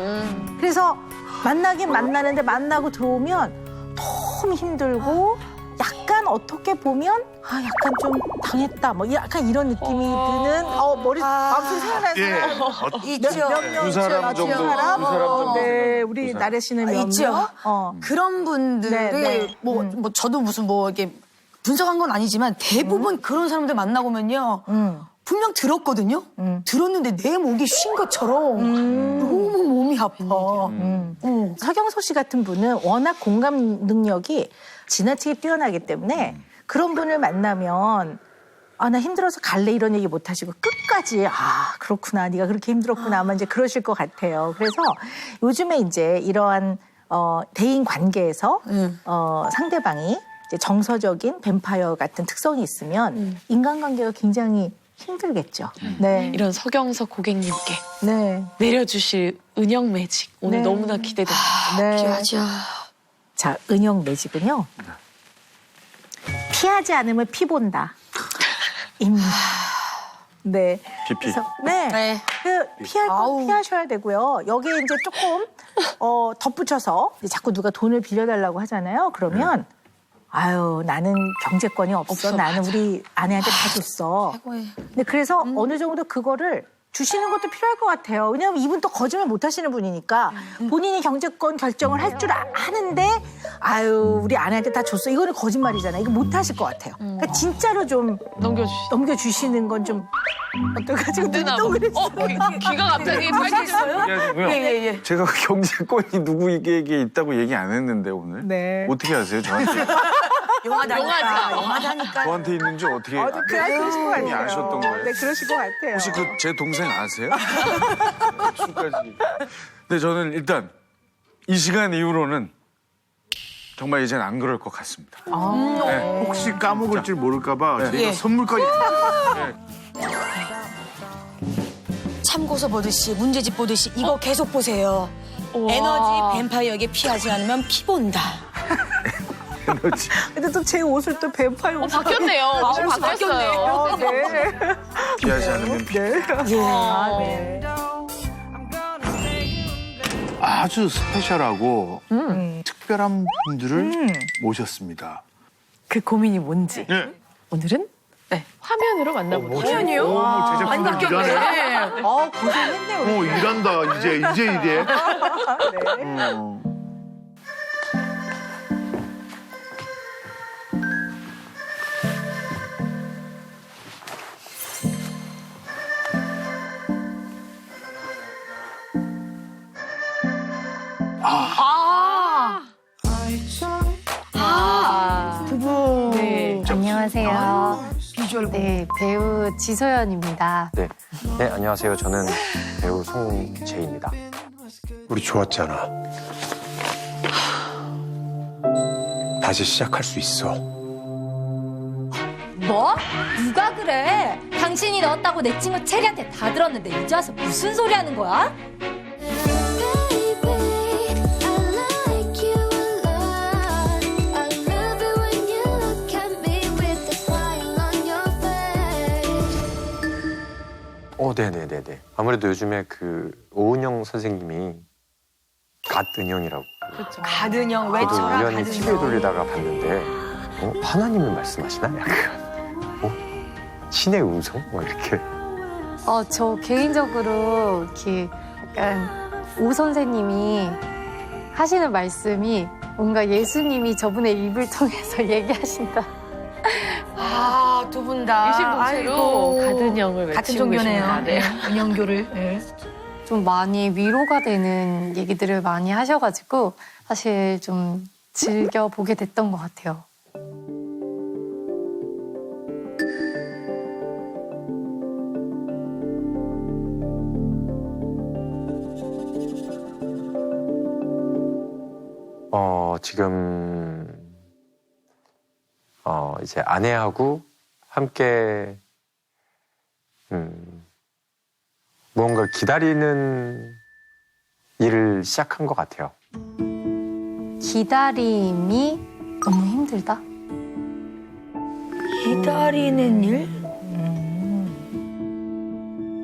그래서 만나긴 만나는데 만나고 들어오면 너무 힘들고 약간 어떻게 보면 약간 좀 당했다 뭐 약간 이런 느낌이 드는 머리 마음속에 생각나는 예. 사람 있죠. 두 사람 정도, 두 사람 정도. 네, 우리 두 사람. 나래 씨는 몇 있죠. 명? 그런 분들이 네. 뭐 저도 무슨 뭐 이렇게 분석한 건 아니지만 대부분 그런 사람들 만나보면요. 분명 들었거든요. 들었는데 내 목이 쉰 것처럼 너무 몸이 아파. 서경석 씨 같은 분은 워낙 공감 능력이 지나치게 뛰어나기 때문에 그런 분을 만나면 나 힘들어서 갈래 이런 얘기 못 하시고 끝까지 그렇구나 네가 그렇게 힘들었구나 아마 이제 그러실 것 같아요. 그래서 요즘에 이제 이러한 대인 관계에서 상대방이 이제 정서적인 뱀파이어 같은 특성이 있으면 인간관계가 굉장히 힘들겠죠. 네. 이런 서경석 고객님께 네. 내려주실 은영 매직 오늘 네. 너무나 기대됩니다. 네. 기하죠. 자, 은영 매직은요. 피하지 않으면 피 본다. 입니다. 네. 피피. 그래서 네. 피할 건 피하셔야 되고요. 여기에 이제 조금 덧붙여서 이제 자꾸 누가 돈을 빌려달라고 하잖아요. 그러면 나는 경제권이 없어. 나는 우리 아내한테 다 줬어. 근데 그래서 어느 정도 그거를 주시는 것도 필요할 것 같아요. 왜냐하면 이분 또 거짓말 못 하시는 분이니까 본인이 경제권 결정을 할 줄 아는데 아유 우리 아내한테 다 줬어. 이거는 거짓말이잖아요. 이거 못 하실 것 같아요. 그러니까 진짜로 좀 넘겨주시는 건 좀 어떨까지? 또 그랬어. 귀가 갑자기 빨개졌어요? 예. 제가 경제권이 누구에게 있다고 얘기 안 했는데 오늘. 네. 어떻게 아세요? 저한테 영화다니까. 저한테 있는지 어떻게 그러실 것 이미 같아요. 아셨던 거예요? 네, 그러실 것 같아요. 혹시 그 제 동생 아세요? 술까지. 근데 저는 일단 이 시간 이후로는 정말 이젠 안 그럴 것 같습니다. 네. 혹시 까먹을 줄 모를까봐 저희가 예. 선물까지. 참고서 보듯이 문제집 보듯이 이거 계속 보세요. 에너지 뱀파이어에게 피하지 않으면 피 본다. 근데 또 제 옷을 또 뱀파이어 옷 바뀌었네요. 옷이 바뀌었어요. 네. 피하지 않으면 아주 스페셜하고 특별한 분들을 모셨습니다. 그 고민이 뭔지 네. 오늘은 화면으로 만나볼게요. 화면이요? 제작진들 일하네. 고생했네 우리. 일한다. 이제 일해. 부부. 네. 안녕하세요. 네, 배우 지소연입니다. 네. 네, 안녕하세요. 저는 배우 송재입니다. 우리 좋았잖아. 다시 시작할 수 있어. 뭐? 누가 그래? 당신이 넣었다고 내 친구 체리한테 다 들었는데 이제 와서 무슨 소리 하는 거야? 네네네네. 아무래도 요즘에 그 오은영 선생님이 갓은영이라고. 그렇죠. 가든형 저도 외쳐라 우연히 TV에 돌리다가 봤는데, 하나님을 말씀하시나? 약간, 신의 음성? 뭐 이렇게. 저 개인적으로 이렇게 약간 오 선생님이 하시는 말씀이 뭔가 예수님이 저분의 입을 통해서 얘기하신다. 두 분 다. 일심동체로 가든형을 같은 외치고 종교네요. 계십니다. 네. 은영교를. 네. 좀 많이 위로가 되는 얘기들을 많이 하셔가지고 사실 좀 즐겨보게 됐던 것 같아요. 지금, 이제 아내하고 함께, 무언가를 기다리는 일을 시작한 것 같아요. 기다림이 너무 힘들다? 기다리는 일?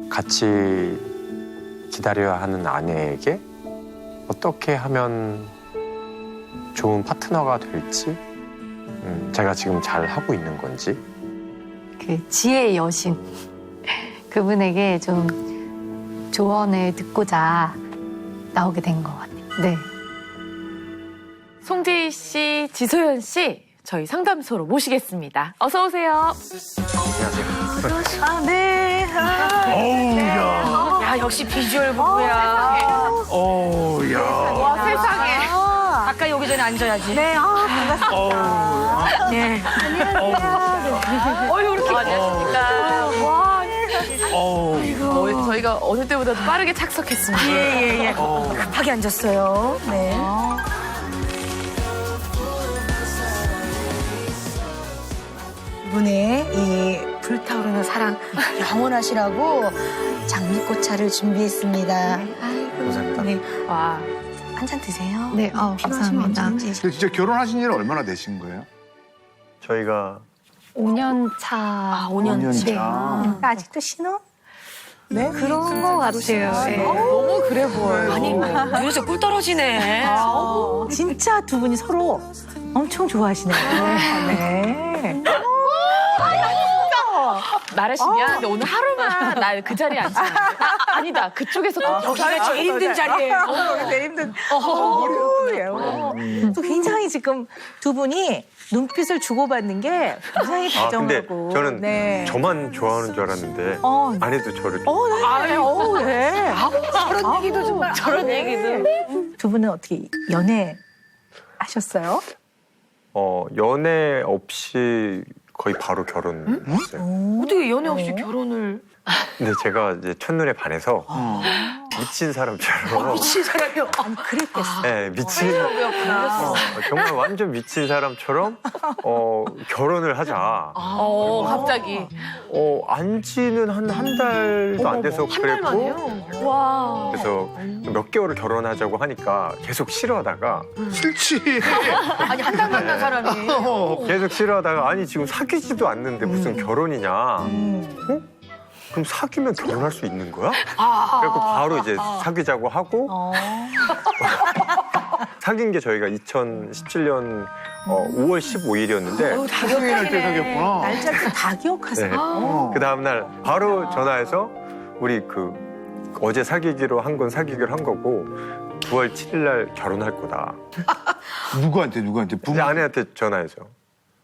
같이 기다려야 하는 아내에게 어떻게 하면 좋은 파트너가 될지, 제가 지금 잘 하고 있는 건지. 그 지혜의 여신 그분에게 좀 조언을 듣고자 나오게 된 것 같아요. 네. 송재희 씨, 지소연 씨, 저희 상담소로 모시겠습니다. 어서 오세요. 네. 야, 역시 비주얼 부부야. 야. 와, 세상에. 가까이 오기 전에 앉아야지. 네, 반갑습니다. 네. 어이, 이렇게 안녕하십니까. 와. 저희가 어느 때보다도 빠르게 착석했습니다. 예. 급하게 앉았어요. 네. 이분의 이 불타오르는 사랑 영원하시라고 장미꽃차를 준비했습니다. 아이고. 감사합니다. 네. 와. 한 잔 드세요. 네, 필요하시면 감사합니다. 언제든지. 근데 진짜 결혼하신 지는 얼마나 되신 거예요? 저희가 5년 차. 5년 네. 아직도 신혼? 네. 그런 것 같아요. 네. 너무 그래 보여요. 아니, 눈에서 꿀 떨어지네. 진짜 두 분이 서로 엄청 좋아하시네요. 네. 나래 씨 미안한데 오늘 하루만 나 그 자리에 앉히면 안 돼? 아니다. 그쪽에서 또 여기가 제일 힘든 자리예요. 제일 힘든. 또 굉장히 지금 두 분이 눈빛을 주고받는 게 굉장히 근데 다정하고. 저는 네. 저만 좋아하는 줄 알았는데 아내도 저를 네. 저런 얘기도 정말 저런 얘기도. 두 분은 어떻게 연애 하셨어요? 연애 없이 거의 바로 결혼했어요. 어떻게 연애 없이 결혼을? 근데 제가 이제 첫눈에 반해서 미친 사람처럼 미친 사람이요. 아니 그랬겠어. 네, 정말 완전 미친 사람처럼 결혼을 하자. 갑자기. 안지는 한 달도 안 돼서 한 달 그랬고 만에요? 와. 그래서 몇 개월을 결혼하자고 하니까 계속 싫어하다가 싫지. 아니 한 달 만난 사람이. 계속 싫어하다가 아니 지금 사귀지도 않는데 무슨 결혼이냐. 그럼 사귀면 결혼할 수 있는 거야? 그래서 바로 이제 사귀자고 하고 사귄 게 저희가 2017년 5월 15일이었는데 사귀할 때 사귀었구나. 날짜를 다 기억하세요. 그 다음날 바로 전화해서 우리 어제 사귀기로 한 건 사귀기로 한 거고 9월 7일 날 결혼할 거다. 누구한테? 이제 아내한테 전화해서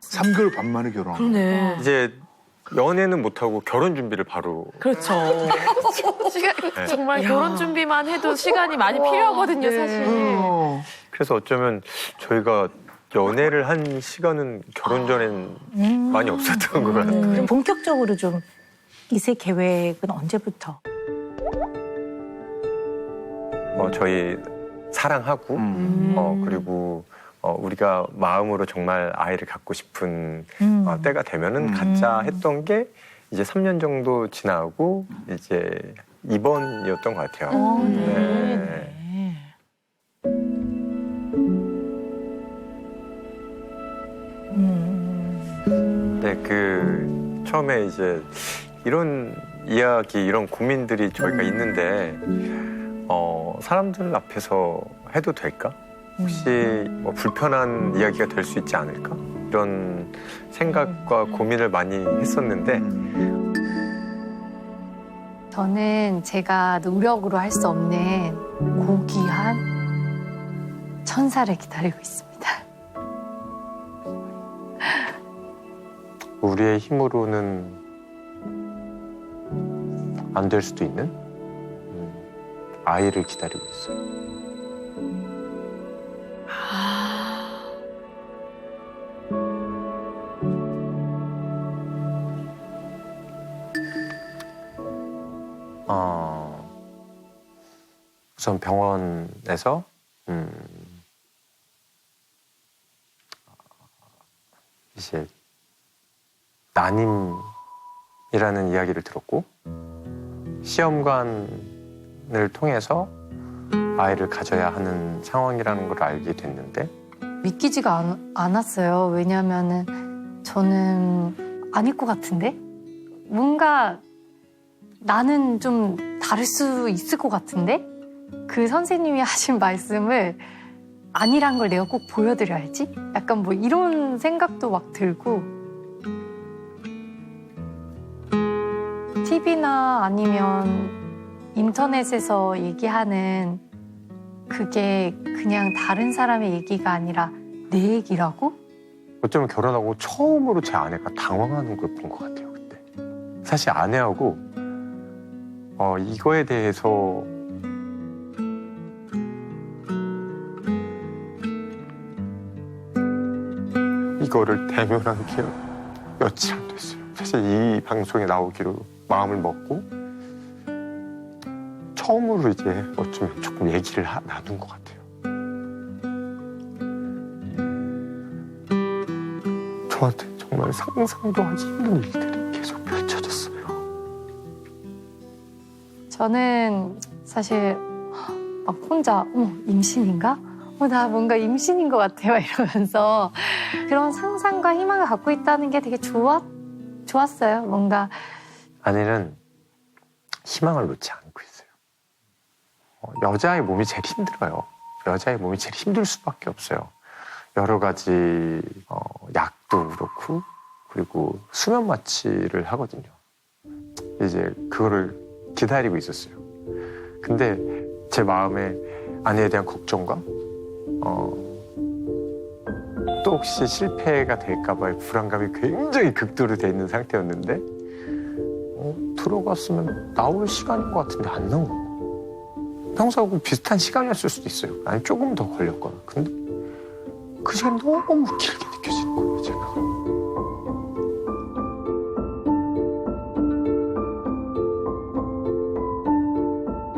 3개월 반 만에 결혼. 네. 이제 연애는 못하고 결혼 준비를 바로 그렇죠. 정말 결혼 준비만 해도 시간이 많이 필요하거든요, 사실. 그래서 어쩌면 저희가 연애를 한 시간은 결혼 전엔 많이 없었던 것 같아요. 그럼 본격적으로 좀 이세 계획은 언제부터? 저희 사랑하고 그리고 우리가 마음으로 정말 아이를 갖고 싶은 때가 되면은 갖자 했던 게 이제 3년 정도 지나고 이제 이번이었던 것 같아요. 네. 네, 처음에 이제 이런 이야기, 이런 고민들이 저희가 있는데 사람들 앞에서 해도 될까? 혹시 뭐 불편한 이야기가 될 수 있지 않을까? 이런 생각과 고민을 많이 했었는데 저는 제가 노력으로 할 수 없는 고귀한 천사를 기다리고 있습니다. 우리의 힘으로는 안 될 수도 있는 아이를 기다리고 있어요. 우선 병원에서 이제 난임이라는 이야기를 들었고 시험관을 통해서 아이를 가져야 하는 상황이라는 걸 알게 됐는데 믿기지가 않았어요. 왜냐하면은 저는 아닐 것 같은데 뭔가 나는 좀 다를 수 있을 것 같은데 그 선생님이 하신 말씀을 아니란 걸 내가 꼭 보여드려야지? 약간 뭐 이런 생각도 막 들고 TV나 아니면 인터넷에서 얘기하는 그게 그냥 다른 사람의 얘기가 아니라 내 얘기라고? 어쩌면 결혼하고 처음으로 제 아내가 당황하는 걸 본 것 같아요, 그때. 사실 아내하고 이거에 대해서 이거를 대면한 게 며칠 안 됐어요. 사실 이 방송에 나오기로 마음을 먹고 처음으로 이제 어쩌면 조금 얘기를 나눈 것 같아요. 저한테 정말 상상도 하기 힘든 일들이 계속 펼쳐졌어요. 저는 사실 막 혼자 임신인가? 나 뭔가 임신인 것 같아요 이러면서 그런 상상과 희망을 갖고 있다는 게 되게 좋았어요. 뭔가 아내는 희망을 놓지 않고 있어요. 여자의 몸이 제일 힘들어요. 여자의 몸이 제일 힘들 수밖에 없어요. 여러 가지 약도 그렇고 그리고 수면 마취를 하거든요. 이제 그거를 기다리고 있었어요. 근데 제 마음에 아내에 대한 걱정과 또 혹시 실패가 될까봐의 불안감이 굉장히 극도로 돼 있는 상태였는데 들어갔으면 나올 시간인 것 같은데 안 나온 거예요. 평소하고 비슷한 시간이었을 수도 있어요. 아니 조금 더 걸렸거나. 근데 그 시간이 너무 길게 느껴지는 거예요, 제가.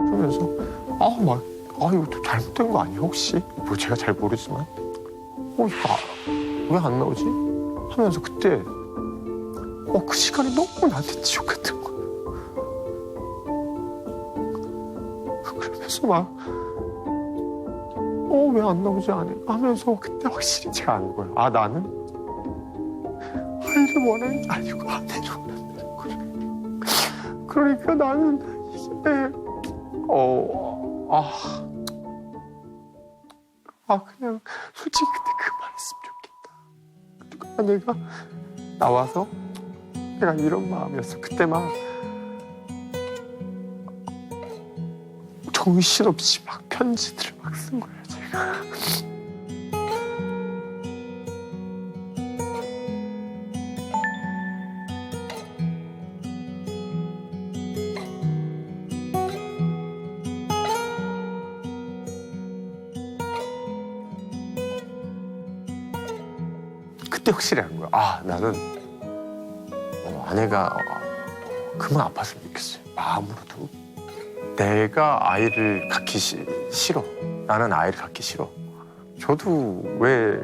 그러면서 이거 또 잘못된 거 아니야 혹시? 뭐 제가 잘 모르지만 이거 왜 안 나오지? 하면서 그때 그 시간이 너무 나한테 지옥 같은 거예요. 그러면서 왜 안 나오지 하면서 그때 확실히 제가 안 거예요. 나는 아이를 원하는 게 아니고 아내를 원한다는 거예요. 그러니까 나는 이게 그냥 솔직히 그때 그만했으면 좋겠다. 내가 나와서 내가 이런 마음이었어. 그때 정신없이 편지들을 쓴 거예요, 제가. 그때 확실히 한 거야. 나는 아내가 그만 아팠으면 좋겠어요. 마음으로도. 내가 아이를 갖기 싫어. 나는 아이를 갖기 싫어. 저도 왜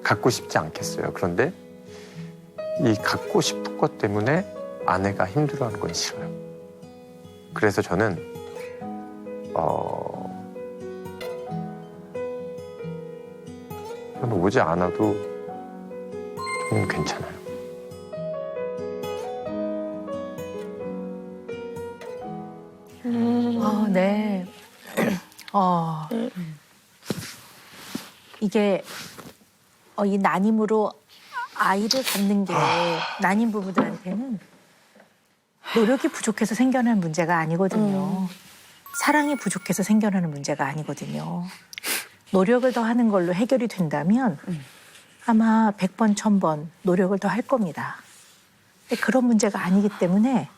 갖고 싶지 않겠어요. 그런데 이 갖고 싶은 것 때문에 아내가 힘들어하는 건 싫어요. 그래서 저는 저는 오지 않아도 저는 괜찮아요. 네. 이게 이 난임으로 아이를 갖는 게 난임 부부들한테는 노력이 부족해서 생겨나는 문제가 아니거든요. 사랑이 부족해서 생겨나는 문제가 아니거든요. 노력을 더 하는 걸로 해결이 된다면 아마 100번, 1000번 노력을 더 할 겁니다. 근데 그런 문제가 아니기 때문에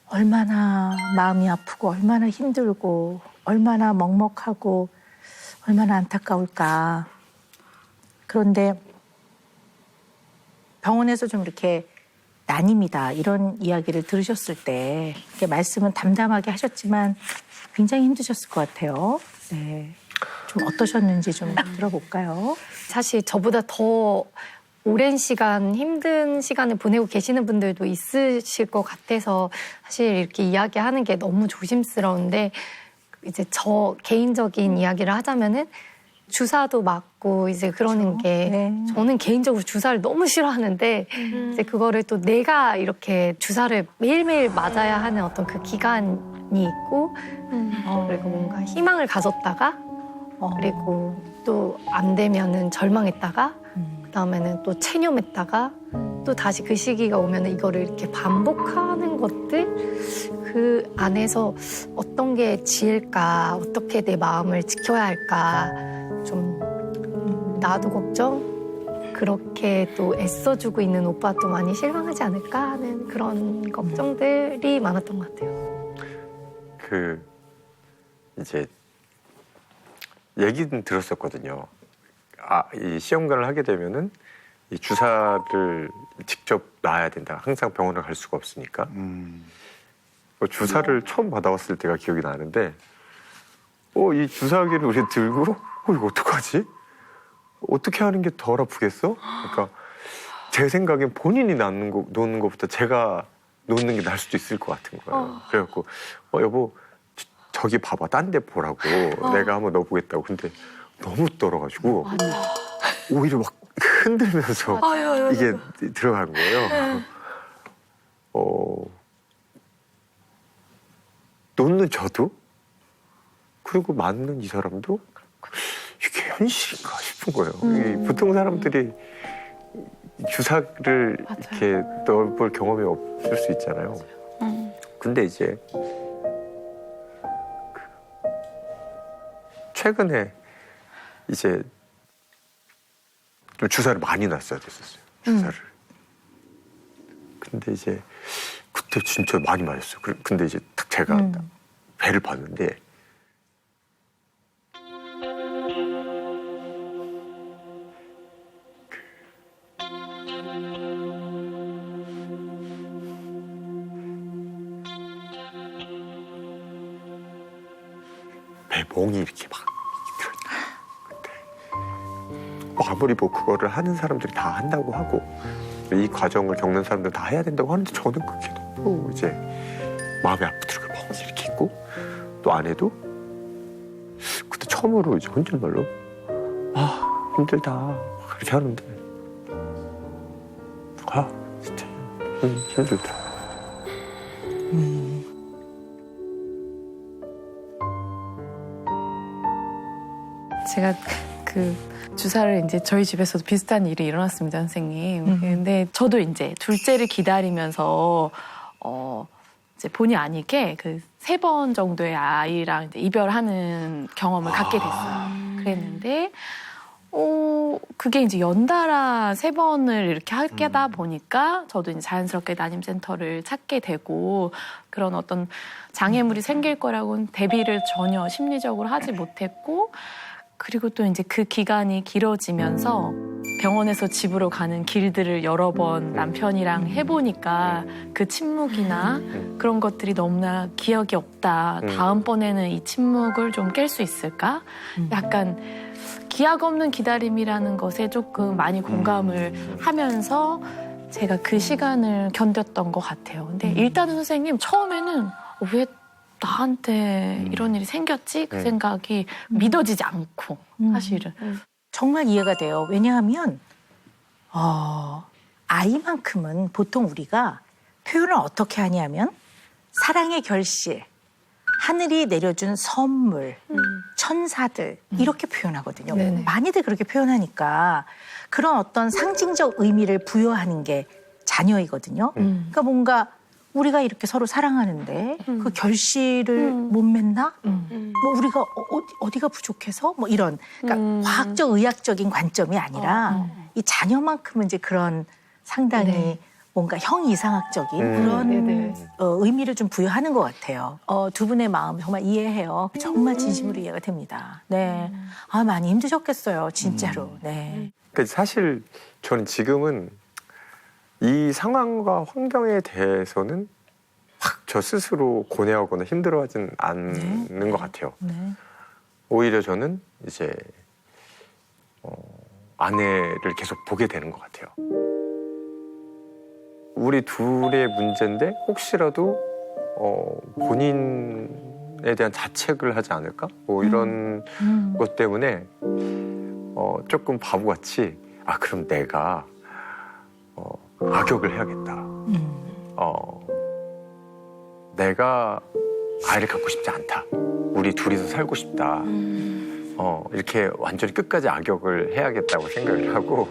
얼마나 마음이 아프고 얼마나 힘들고 얼마나 먹먹하고 얼마나 안타까울까. 그런데 병원에서 좀 이렇게 난임이다 이런 이야기를 들으셨을 때 이렇게 말씀은 담담하게 하셨지만 굉장히 힘드셨을 것 같아요. 네. 좀 어떠셨는지 좀 들어볼까요? 사실 저보다 더 오랜 시간 힘든 시간을 보내고 계시는 분들도 있으실 것 같아서 사실 이렇게 이야기하는 게 너무 조심스러운데 이제 저 개인적인 이야기를 하자면은 주사도 맞고 이제 그러는 게 네. 저는 개인적으로 주사를 너무 싫어하는데 이제 그거를 또 내가 이렇게 주사를 매일매일 맞아야 하는 어떤 그 기간이 있고 그리고 뭔가 희망을 가졌다가 그리고 또 안 되면은 절망했다가 그다음에는 또 체념했다가 또 다시 그 시기가 오면은 이거를 이렇게 반복하는 것들 그 안에서 어떤 게 지을까 어떻게 내 마음을 지켜야 할까 좀 나도 걱정 그렇게 또 애써주고 있는 오빠도 많이 실망하지 않을까 하는 그런 걱정들이 많았던 것 같아요. 이제 얘기는 들었었거든요. 이 시험관을 하게 되면은 이 주사를 직접 놔야 된다. 항상 병원을 갈 수가 없으니까. 주사를 처음 받아왔을 때가 기억이 나는데, 이 주사기를 우리 들고, 이거 어떡하지? 어떻게 하는 게 덜 아프겠어? 그러니까 제 생각엔 본인이 놓는 것보다 제가 놓는 게 나을 수도 있을 것 같은 거예요. 그래갖고 여보 저기 봐봐 딴 데 보라고 내가 한번 넣어보겠다고. 근데 너무 떨어가지고 오히려 막 흔들면서 이게 들어간 거예요. 놓는 저도 그리고 맞는 이 사람도 이게 현실인가 싶은 거예요. 보통 사람들이 주사를 이렇게 넣어볼 경험이 없을 수 있잖아요. 근데 이제 최근에 이제 좀 주사를 많이 놨어야 됐었어요. 주사를. 근데 이제 그때 진짜 많이 맞았어요. 근데 이제 딱 제가 배를 봤는데 배멍이 이렇게 막 들어있어요. 근데 아무리 뭐 그거를 하는 사람들이 다 한다고 하고 이 과정을 겪는 사람들 다 해야 된다고 하는데 저는 그게 너무 이제 마음이 아프더라고요. 멍이 이렇게 있고 또 안 해도 그때 처음으로 이제 혼잣말로 아 힘들다 그렇게 하는데 아 진짜 힘들다. 제가 그 주사를 이제 저희 집에서도 비슷한 일이 일어났습니다, 선생님. 근데 저도 이제 둘째를 기다리면서 이제 본의 아니게 그 3번 정도의 아이랑 이제 이별하는 경험을 갖게 됐어요. 그랬는데 그게 이제 연달아 3번을 이렇게 하다 보니까 저도 이제 자연스럽게 난임센터를 찾게 되고 그런 어떤 장애물이 생길 거라고는 대비를 전혀 심리적으로 하지 못했고 그리고 또 이제 그 기간이 길어지면서 병원에서 집으로 가는 길들을 여러 번 남편이랑 해보니까 그 침묵이나 그런 것들이 너무나 기억이 없다. 다음번에는 이 침묵을 좀 깰 수 있을까? 약간 기약 없는 기다림이라는 것에 조금 많이 공감을 하면서 제가 그 시간을 견뎠던 것 같아요. 근데 일단은 선생님 처음에는 왜 나한테 이런 일이 생겼지? 그 생각이 믿어지지 않고 사실은. 정말 이해가 돼요. 왜냐하면 아이만큼은 보통 우리가 표현을 어떻게 하냐면 사랑의 결실, 하늘이 내려준 선물, 천사들 이렇게 표현하거든요. 네네. 많이들 그렇게 표현하니까 그런 어떤 상징적 의미를 부여하는 게 자녀이거든요. 그러니까 뭔가 우리가 이렇게 서로 사랑하는데 그 결실을 못 맺나? 뭐 우리가 어디가 부족해서? 뭐 이런 그러니까 과학적 의학적인 관점이 아니라 이 자녀만큼은 이제 그런 상당히 뭔가 형이상학적인 그런 의미를 좀 부여하는 것 같아요. 두 분의 마음 정말 이해해요. 정말 진심으로 이해가 됩니다. 네, 많이 힘드셨겠어요, 진짜로. 네. 그러니까 사실 저는 지금은 이 상황과 환경에 대해서는 확 저 스스로 고뇌하거나 힘들어하진 않는 것 같아요. 네. 오히려 저는 이제 아내를 계속 보게 되는 것 같아요. 우리 둘의 문제인데 혹시라도 본인에 대한 자책을 하지 않을까? 뭐 이런 것 때문에 조금 바보같이 그럼 내가 악역을 해야겠다. 내가 아이를 갖고 싶지 않다. 우리 둘이서 살고 싶다. 이렇게 완전히 끝까지 악역을 해야겠다고 생각을 하고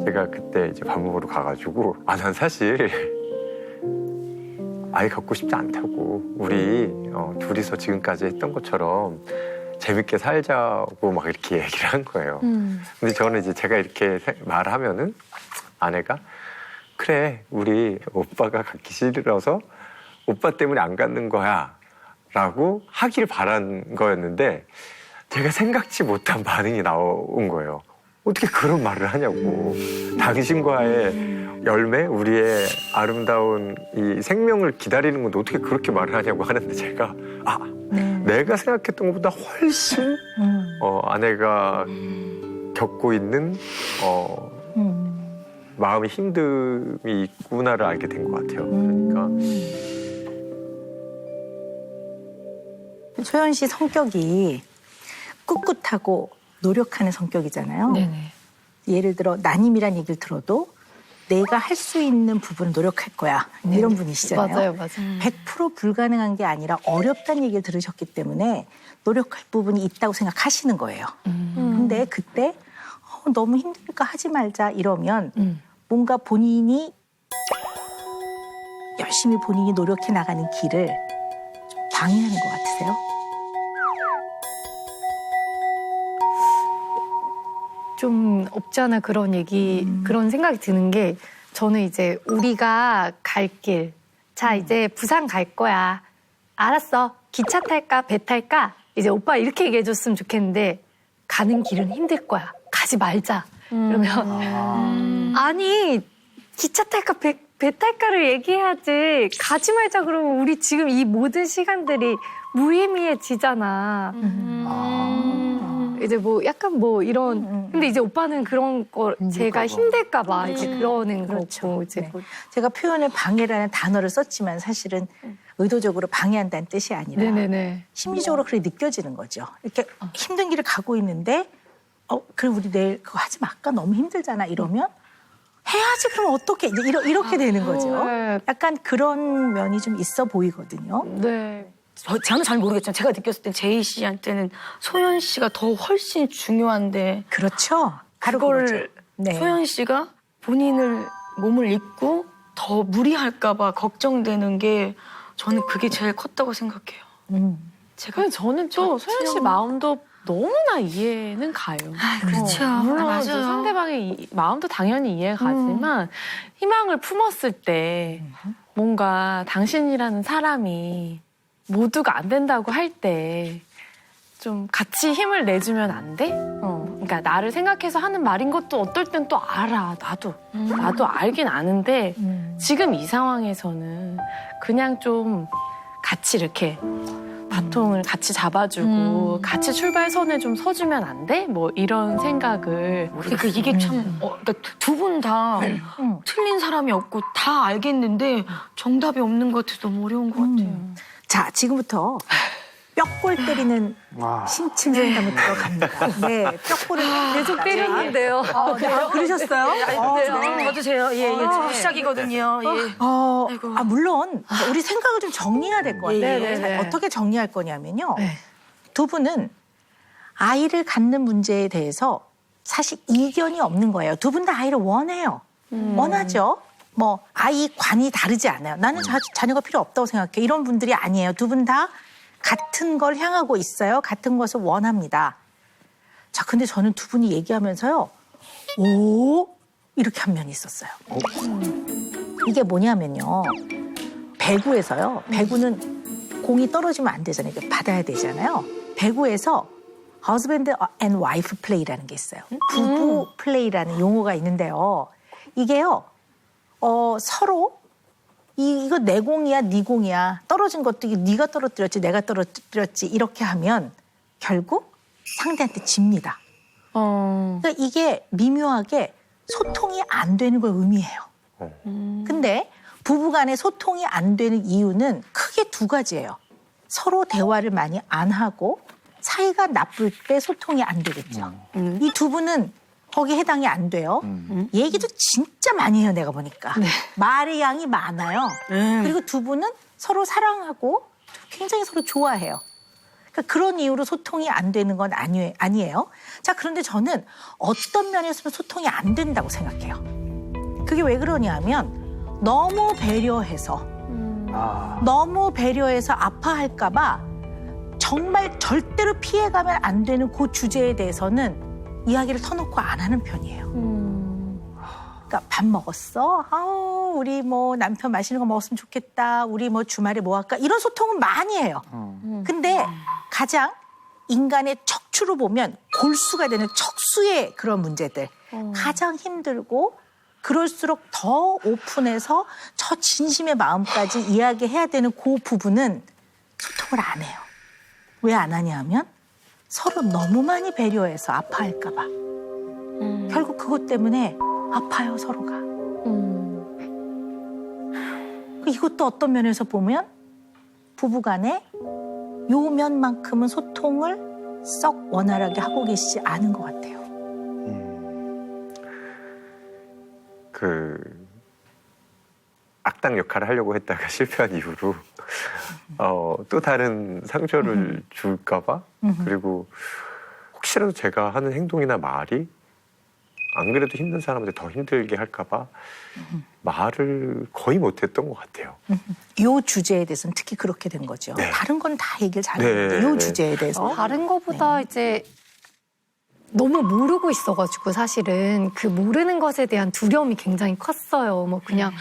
제가 그때 이제 밥 먹으러 가가지고 난 사실 아이 갖고 싶지 않다고. 우리 둘이서 지금까지 했던 것처럼 재밌게 살자고 막 이렇게 얘기를 한 거예요. 근데 저는 이제 제가 이렇게 말하면은 아내가 그래 우리 오빠가 갖기 싫어서 오빠 때문에 안 갖는 거야 라고 하길 바란 거였는데 제가 생각지 못한 반응이 나온 거예요. 어떻게 그런 말을 하냐고. 당신과의 열매, 우리의 아름다운 이 생명을 기다리는 건데 어떻게 그렇게 말을 하냐고 하는데 제가 내가 생각했던 것보다 훨씬 아내가 겪고 있는 마음의 힘듦이 있구나를 알게 된 것 같아요. 그러니까 소연 씨 성격이 꿋꿋하고 노력하는 성격이잖아요. 네네. 예를 들어 난임이란 얘기를 들어도 내가 할 수 있는 부분은 노력할 거야. 이런 분이시잖아요. 맞아요. 100% 불가능한 게 아니라 어렵다는 얘기를 들으셨기 때문에 노력할 부분이 있다고 생각하시는 거예요. 근데 그때 너무 힘드니까 하지 말자 이러면 뭔가 본인이 열심히 본인이 노력해 나가는 길을 좀 방해하는 것 같으세요? 좀 없지 않아 그런 얘기, 그런 생각이 드는 게 저는 이제 우리가 갈 길, 자, 이제 부산 갈 거야. 알았어. 기차 탈까? 배 탈까? 이제 오빠 이렇게 얘기해 줬으면 좋겠는데 가는 길은 힘들 거야. 가지 말자. 그러면 아니 기차 탈까? 배 탈까를 얘기해야지. 가지 말자 그러면 우리 지금 이 모든 시간들이 무의미해지잖아. 이제 뭐 약간 뭐 이런 근데 이제 오빠는 그런 거 제가 힘들까 봐 이제 그러는 거고 이제 뭐 제가 표현을 방해라는 단어를 썼지만 사실은 의도적으로 방해한다는 뜻이 아니라 네네네. 심리적으로 그렇게 느껴지는 거죠. 이렇게 힘든 길을 가고 있는데 그래 우리 내일 그거 하지 말까? 너무 힘들잖아 이러면 해야지 그럼 어떻게 이제 이렇게 되는 거죠. 네. 약간 그런 면이 좀 있어 보이거든요. 네. 저는 잘 모르겠지만 제가 느꼈을 땐 제이 씨한테는 소연 씨가 더 훨씬 중요한데 그렇죠. 바로 그걸 그거죠. 네. 소연 씨가 본인을 몸을 잊고 더 무리할까 봐 걱정되는 게 저는 그게 제일 컸다고 생각해요. 제가 근데 저는 또 소연 씨 마음도 너무나 이해는 가요. 그렇죠. 물론 맞아요. 또 상대방의 마음도 당연히 이해가 가지만 희망을 품었을 때 뭔가 당신이라는 사람이 모두가 안 된다고 할 때 좀 같이 힘을 내주면 안 돼? 그러니까 나를 생각해서 하는 말인 것도 어떨 땐 또 알아. 나도 알긴 아는데 지금 이 상황에서는 그냥 좀 같이 이렇게 바통을 같이 잡아주고 같이 출발선에 좀 서주면 안 돼? 뭐 이런 생각을 그러니까 이게 참 그러니까 두 분 다 틀린 사람이 없고 다 알겠는데 정답이 없는 것 같아서 너무 어려운 것 같아요. 자, 지금부터 뼈골 때리는 심층 상담을 들어갑니다. 네, 뼈골을 계속 때렸는데요. 그러셨어요? 와주세요. 예, 시작이거든요. 예. 물론 우리 생각을 좀 정리해야 될 것 같아요. 네네네. 어떻게 정리할 거냐면요. 네. 두 분은 아이를 갖는 문제에 대해서 사실 이견이 없는 거예요. 두 분 다 아이를 원해요. 원하죠. 뭐 아이 관이 다르지 않아요. 나는 자녀가 필요 없다고 생각해. 이런 분들이 아니에요. 두 분 다 같은 걸 향하고 있어요. 같은 것을 원합니다. 자, 근데 저는 두 분이 얘기하면서요. 오 이렇게 한 면이 있었어요. 이게 뭐냐면요. 배구에서요. 배구는 공이 떨어지면 안 되잖아요. 이게 받아야 되잖아요. 배구에서 husband and wife play라는 게 있어요. 부부 플레이라는 용어가 있는데요. 이게요. 서로 이거 내 공이야, 네 공이야. 떨어진 것도 이게 네가 떨어뜨렸지, 내가 떨어뜨렸지 이렇게 하면 결국 상대한테 집니다. 그러니까 이게 미묘하게 소통이 안 되는 걸 의미해요. 근데 부부간에 소통이 안 되는 이유는 크게 두 가지예요. 서로 대화를 많이 안 하고 사이가 나쁠 때 소통이 안 되겠죠. 이 두 분은 거기에 해당이 안 돼요. 얘기도 진짜 많이 해요, 내가 보니까. 말의 양이 많아요. 그리고 두 분은 서로 사랑하고 굉장히 서로 좋아해요. 그러니까 그런 이유로 소통이 안 되는 건 아니에요. 자, 그런데 저는 어떤 면에서는 소통이 안 된다고 생각해요. 그게 왜 그러냐면 너무 배려해서 아파할까 봐 정말 절대로 피해가면 안 되는 그 주제에 대해서는 이야기를 터놓고 안 하는 편이에요. 그러니까 밥 먹었어? 우리 뭐 남편 맛있는 거 먹었으면 좋겠다. 우리 뭐 주말에 뭐 할까? 이런 소통은 많이 해요. 근데 가장 인간의 척추로 보면 골수가 되는 척수의 그런 문제들. 가장 힘들고 그럴수록 더 오픈해서 저 진심의 마음까지 이야기해야 되는 그 부분은 소통을 안 해요. 왜 안 하냐 하면 서로 너무 많이 배려해서 아파할까 봐. 결국 그것 때문에 아파요, 서로가. 이것도 어떤 면에서 보면 부부간에 요 면만큼은 소통을 썩 원활하게 하고 계시지 않은 것 같아요. 악당 역할을 하려고 했다가 실패한 이후로 또 다른 상처를 줄까 봐 그리고 혹시라도 제가 하는 행동이나 말이 안 그래도 힘든 사람한테 더 힘들게 할까봐 말을 거의 못했던 것 같아요. 요 주제에 대해서는 특히 그렇게 된 거죠. 네. 다른 건 다 얘기를 잘했는데 요 주제에 대해서 다른 거보다 이제 너무 모르고 있어가지고 사실은 그 모르는 것에 대한 두려움이 굉장히 컸어요. 뭐 그냥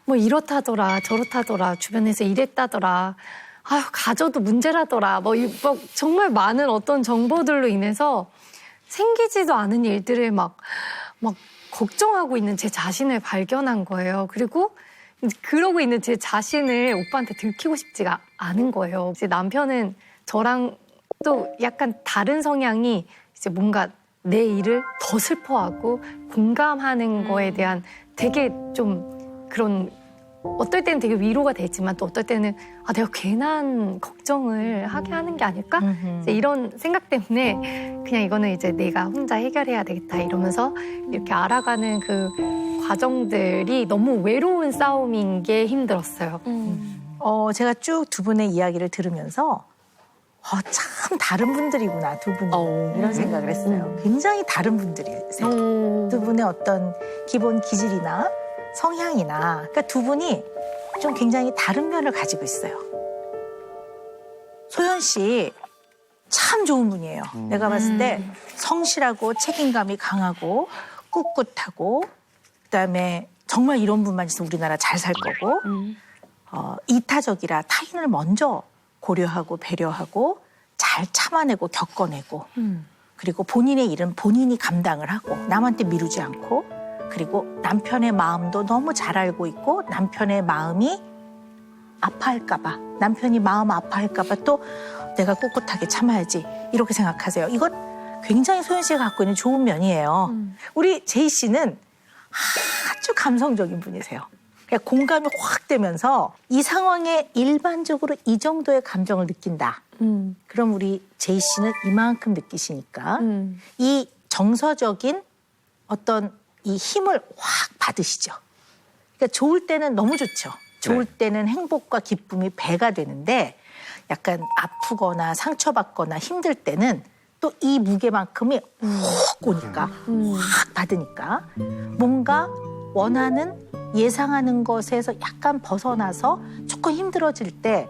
뭐 이렇다더라 저렇다더라 주변에서 이랬다더라 아유 가져도 문제라더라 뭐 정말 많은 어떤 정보들로 인해서 생기지도 않은 일들을 막 걱정하고 있는 제 자신을 발견한 거예요. 그리고 그러고 있는 제 자신을 오빠한테 들키고 싶지가 않은 거예요. 이제 남편은 저랑 또 약간 다른 성향이 이제 뭔가 내 일을 더 슬퍼하고 공감하는 거에 대한 되게 좀 그런 어떨 때는 되게 위로가 되지만 또 어떨 때는 아 내가 괜한 걱정을 하게 하는 게 아닐까? 이제 이런 생각 때문에 그냥 이거는 이제 내가 혼자 해결해야 되겠다 이러면서 이렇게 알아가는 그 과정들이 너무 외로운 싸움인 게 힘들었어요. 제가 쭉 두 분의 이야기를 들으면서 참 다른 분들이구나 두 분이 이런 생각을 했어요. 굉장히 다른 분들이세요. 두 분의 어떤 기본 기질이나 성향이나 그러니까 두 분이 좀 굉장히 다른 면을 가지고 있어요. 소연 씨 참 좋은 분이에요. 내가 봤을 때 성실하고 책임감이 강하고 꿋꿋하고 그다음에 정말 이런 분만 있으면 우리나라 잘 살 거고 이타적이라 타인을 먼저 고려하고 배려하고 잘 참아내고 겪어내고 그리고 본인의 일은 본인이 감당을 하고 남한테 미루지 않고 그리고 남편의 마음도 너무 잘 알고 있고 남편의 마음이 아파할까 봐 남편이 마음 아파할까 봐 또 내가 꿋꿋하게 참아야지 이렇게 생각하세요. 이건 굉장히 소연 씨가 갖고 있는 좋은 면이에요. 우리 제이 씨는 아주 감성적인 분이세요. 그러니까 공감이 확 되면서 이 상황에 일반적으로 이 정도의 감정을 느낀다. 그럼 우리 제이 씨는 이만큼 느끼시니까 이 정서적인 어떤 이 힘을 확 받으시죠. 그러니까 좋을 때는 너무 좋죠. 좋을 때는 행복과 기쁨이 배가 되는데 약간 아프거나 상처받거나 힘들 때는 또 이 무게만큼이 훅 오니까 확 받으니까 뭔가 원하는 예상하는 것에서 약간 벗어나서 조금 힘들어질 때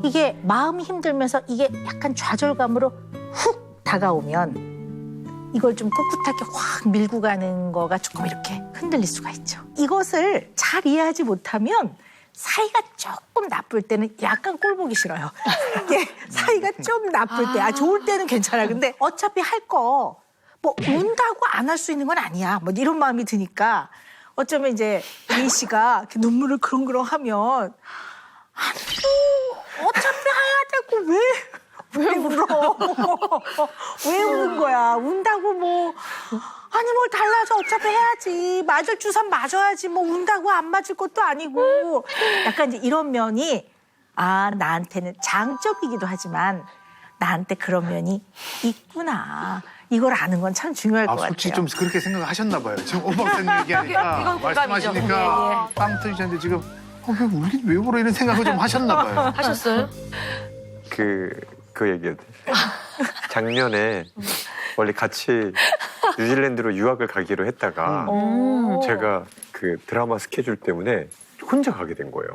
이게 마음이 힘들면서 이게 약간 좌절감으로 훅 다가오면 이걸 좀 꿋꿋하게 확 밀고 가는 거가 조금 이렇게 흔들릴 수가 있죠. 이것을 잘 이해하지 못하면 사이가 조금 나쁠 때는 약간 꼴 보기 싫어요. 이게 사이가 좀 나쁠 때, 좋을 때는 괜찮아. 근데 어차피 할 거, 뭐, 운다고 안 할 수 있는 건 아니야. 뭐, 이런 마음이 드니까 어쩌면 이제 예인 씨가 이렇게 눈물을 그렁그렁 하면, 어차피 해야 되고 왜 울어? 왜 우는 거야? 운다고 뭐. 아니 뭘 달라져 어차피 해야지 맞을 주사는 맞아야지 뭐 운다고 안 맞을 것도 아니고 약간 이제 이런 면이 나한테는 장점이기도 하지만 나한테 그런 면이 있구나 이걸 아는 건 참 중요할 것 같아요. 솔직히 좀 그렇게 생각하셨나 봐요. 지금 오 박사님 얘기하니까 이건 공감이죠. 말씀하시니까 빵 터지셨는데 지금 왜 울어 이런 생각을 좀 하셨나 봐요. 하셨어요? 그 얘기였죠. 작년에 원래 같이 뉴질랜드로 유학을 가기로 했다가 제가 그 드라마 스케줄 때문에 혼자 가게 된 거예요.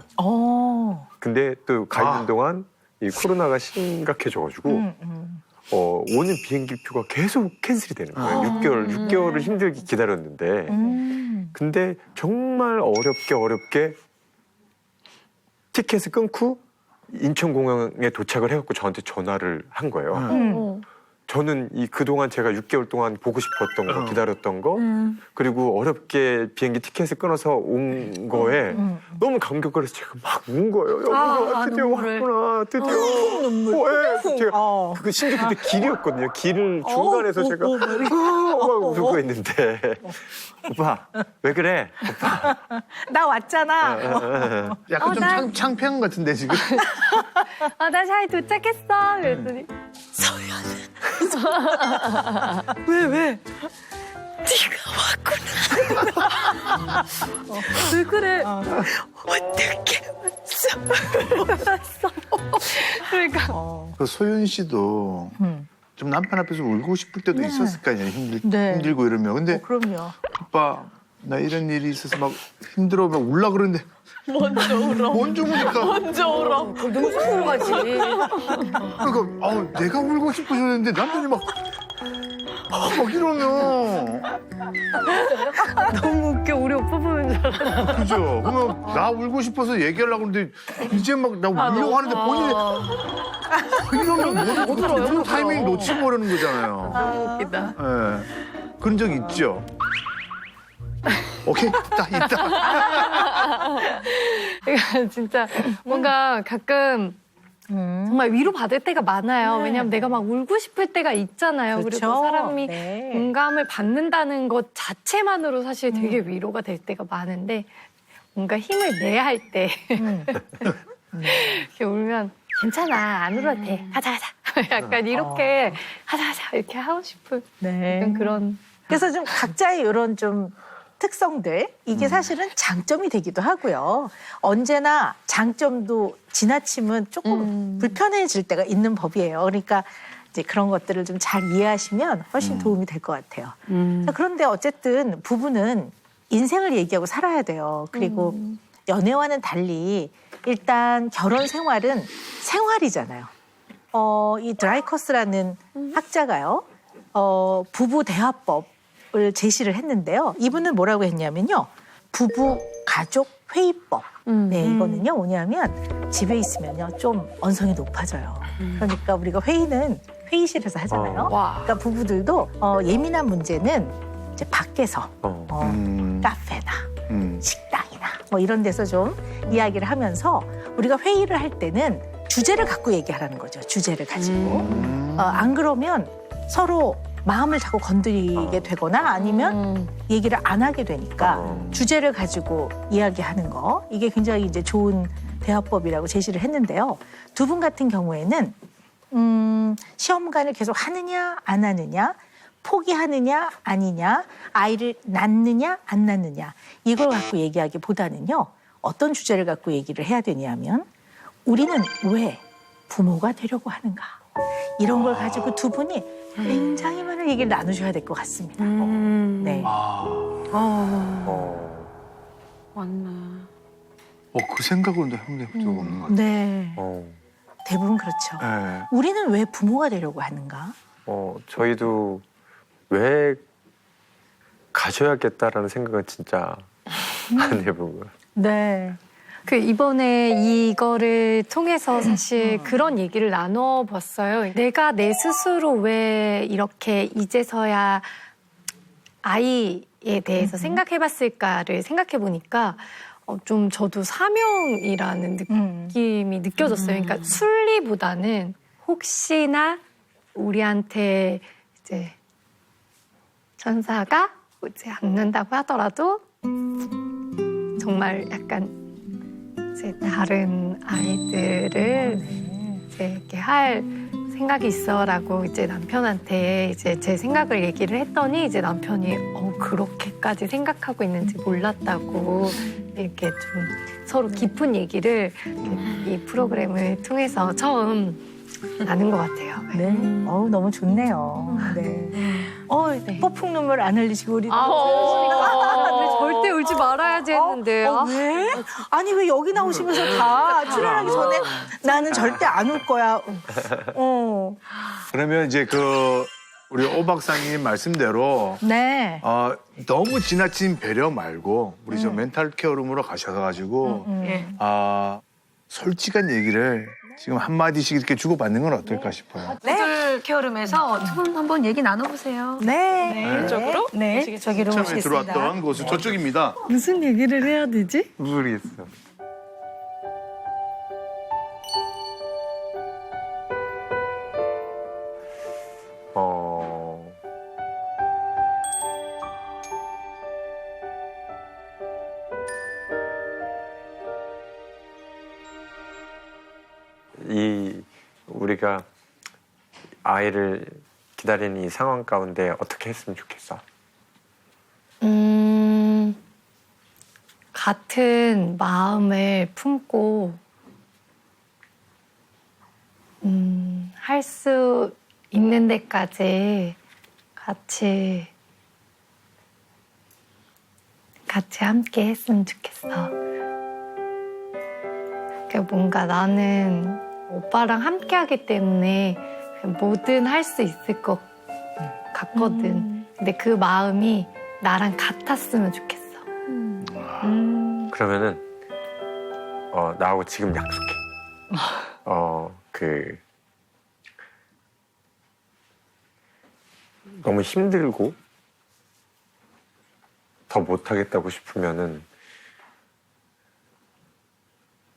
근데 또 가 있는 동안 이 코로나가 심각해져가지고 오는 비행기표가 계속 캔슬이 되는 거예요. 6개월을 힘들게 기다렸는데 근데 정말 어렵게 티켓을 끊고 인천공항에 도착을 해갖고 저한테 전화를 한 거예요. 저는 그동안 제가 6개월 동안 보고 싶었던 거, 기다렸던 거, 그리고 어렵게 비행기 티켓을 끊어서 온 거에 너무 감격을 해서 제가 막 운 거예요. 여기가 드디어 왔구나, 드디어. 눈물. 제가 그거 심지어 그때 길이었거든요. 길을 중간에서 제가 막 울고 있는데 오빠 왜 그래? 오빠. 나 왔잖아. 약간 좀 창피한 것 같은데 지금. 나 잘 도착했어. 그랬더니 왜? 네가 왔구나. 왜 그래? 어떻게 왔어? 그러니까 그 소윤 씨도 좀 남편 앞에서 울고 싶을 때도 네. 있었을 거 아니에요. 네. 힘들고 이러면. 근데 그럼요. 오빠 나 이런 일이 있어서 막 힘들어 막 울라 그러는데 먼저 울어. 먼저 우니까 먼저 울어. 너무 쑥스러워 가지. 그러니까 내가 울고 싶으셨는데 남편이 막 이러면 너무 웃겨. 우리 오빠 보면 줄 알았어. 그죠? 그러면 나 울고 싶어서 얘기하려고 하는데 이제 막 나 울려고 하는데 본인이 이러면 못 타이밍 놓치버리는 거잖아요. 너무 웃기다. 예. 그런 적 있죠? 오케이, 있다. 그러니까 진짜 뭔가 가끔 정말 위로 받을 때가 많아요. 네. 왜냐하면 내가 막 울고 싶을 때가 있잖아요. 그렇죠. 그리고 사람이 네. 공감을 받는다는 것 자체만으로 사실 되게 위로가 될 때가 많은데 뭔가 힘을 내야 할 때 이렇게 울면 괜찮아 안 울어도 돼 가자 약간 이렇게 하자 이렇게 하고 싶은 네. 약간 그런 그래서 좀 각자의 이런 좀 특성들 이게 사실은 장점이 되기도 하고요. 언제나 장점도 지나치면 조금 불편해질 때가 있는 법이에요. 그러니까 이제 그런 것들을 좀 잘 이해하시면 훨씬 도움이 될 것 같아요. 자, 그런데 어쨌든 부부는 인생을 얘기하고 살아야 돼요. 그리고 연애와는 달리 일단 결혼 생활은 생활이잖아요. 이 드라이커스라는 학자가요. 부부 대화법을 제시를 했는데요. 이분은 뭐라고 했냐면요. 부부 가족 회의법. 네, 이거는요. 뭐냐면 집에 있으면요. 좀 언성이 높아져요. 그러니까 우리가 회의는 회의실에서 하잖아요. 그러니까 부부들도 예민한 문제는 이제 밖에서 카페나 식당이나 뭐 이런 데서 좀 이야기를 하면서 우리가 회의를 할 때는 주제를 갖고 얘기하라는 거죠. 주제를 가지고. 안 그러면 서로 마음을 자꾸 건드리게 되거나 아니면 얘기를 안 하게 되니까 주제를 가지고 이야기하는 거 이게 굉장히 이제 좋은 대화법이라고 제시를 했는데요. 두 분 같은 경우에는 시험관을 계속 하느냐 안 하느냐 포기하느냐 아니냐 아이를 낳느냐 안 낳느냐 이걸 갖고 얘기하기보다는요. 어떤 주제를 갖고 얘기를 해야 되냐면 우리는 왜 부모가 되려고 하는가 이런 걸 가지고 두 분이 굉장히 많은 얘기를 나누셔야 될 것 같습니다. 네. 맞네. 그 생각은 해본 적 없는 것 같아요. 네. 대부분 그렇죠. 네. 우리는 왜 부모가 되려고 하는가? 저희도 왜 가져야겠다라는 생각은 진짜 안 해보고요. 네. 그 이번에 이거를 통해서 사실 그런 얘기를 나눠봤어요. 내가 내 스스로 왜 이렇게 이제서야 아이에 대해서 생각해봤을까를 생각해보니까 좀 저도 사명이라는 느낌이 느껴졌어요. 그러니까 순리보다는 혹시나 우리한테 이제 천사가 이제 앉는다고 하더라도 정말 약간 이제 다른 아이들을 이제 이렇게 할 생각이 있어라고 이제 남편한테 이제 제 생각을 얘기를 했더니 이제 남편이 그렇게까지 생각하고 있는지 몰랐다고 이렇게 좀 서로 깊은 얘기를 이 프로그램을 통해서 처음 나눈 것 같아요. 네. 너무 좋네요. 네. 뽀풍 눈물 안 흘리시고 우리. 절대 울지 말아야지 했는데. 왜? 아니 왜 여기 나오시면서 다 출연하기 전에 나는 절대 안 울 거야. 그러면 이제 우리 오 박사님 말씀대로 네. 너무 지나친 배려 말고 우리 저 멘탈 케어룸으로 가셔가지고 솔직한 얘기를 지금 한마디씩 이렇게 주고받는 건 어떨까 싶어요. 멘탈 케어룸에서 두 분 한번 얘기 나눠보세요. 네. 이쪽으로? 네. 저기로 처음에 모시겠습니다. 들어왔던 곳은 저쪽입니다. 무슨 얘기를 해야 되지? 모르겠어. 우리가 아이를 기다리는 이 상황 가운데 어떻게 했으면 좋겠어? 같은 마음을 품고 할 수 있는 데까지 같이 함께 했으면 좋겠어. 그러니까 뭔가 나는 오빠랑 함께 하기 때문에 뭐든 할 수 있을 것 같거든. 근데 그 마음이 나랑 같았으면 좋겠어. 그러면은 나하고 지금 약속해. 너무 힘들고 더 못하겠다고 싶으면은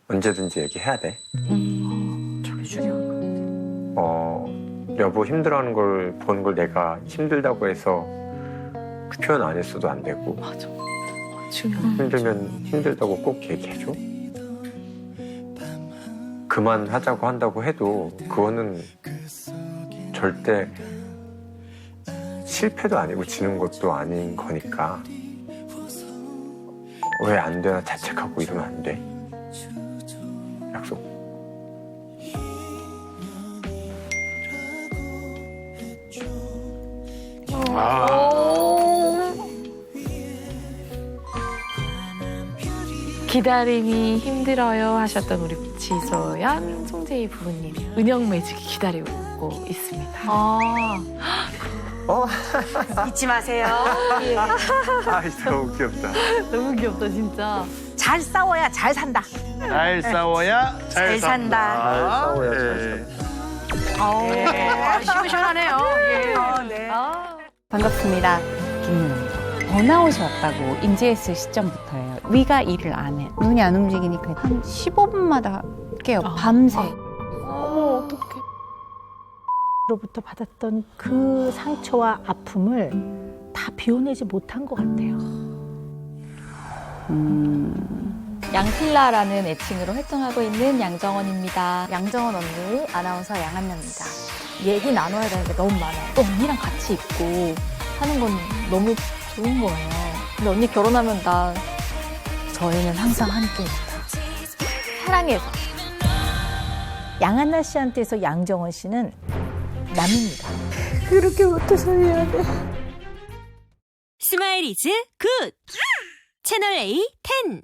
언제든지 얘기해야 돼. 저게 중요한 거. 여보 힘들어하는 걸 보는 걸 내가 힘들다고 해서 그 표현 안 했어도 안 되고. 맞아. 중요해. 힘들면 힘들다고 꼭 얘기해줘. 그만하자고 한다고 해도 그거는 절대 실패도 아니고 지는 것도 아닌 거니까 왜 안 되나 자책하고 이러면 안 돼. 약속. 기다림이 힘들어요 하셨던 우리 지소연, 송재희 부부님 은영 매직이 기다리고 있습니다. 잊지 마세요. 너무 귀엽다. 너무 귀엽다 진짜. 잘 싸워야 잘 산다. 잘 싸워야 잘 산다. 시원시원하네요. 네. 반갑습니다. 김윤아입니다. 번아웃이 왔다고 인지했을 시점부터예요. 위가 일을 안 해. 눈이 안 움직이니까 한 15분마다 깨요. 밤새. 어머 어떡해. 로부터 받았던 그 상처와 아픔을 다 비워내지 못한 것 같아요. 양필라라는 애칭으로 활동하고 있는 양정원입니다. 양정원 언니, 아나운서 양한나입니다. 얘기 나눠야 되는 게 너무 많아요. 또 언니랑 같이 있고 하는 건 너무 좋은 거예요. 근데 언니 결혼하면 저희는 항상 함께입니다. 사랑해서. 양한나 씨한테서 양정원 씨는 남입니다. 그렇게 못해서 미안해. 스마일 이즈 굿! 채널 A 10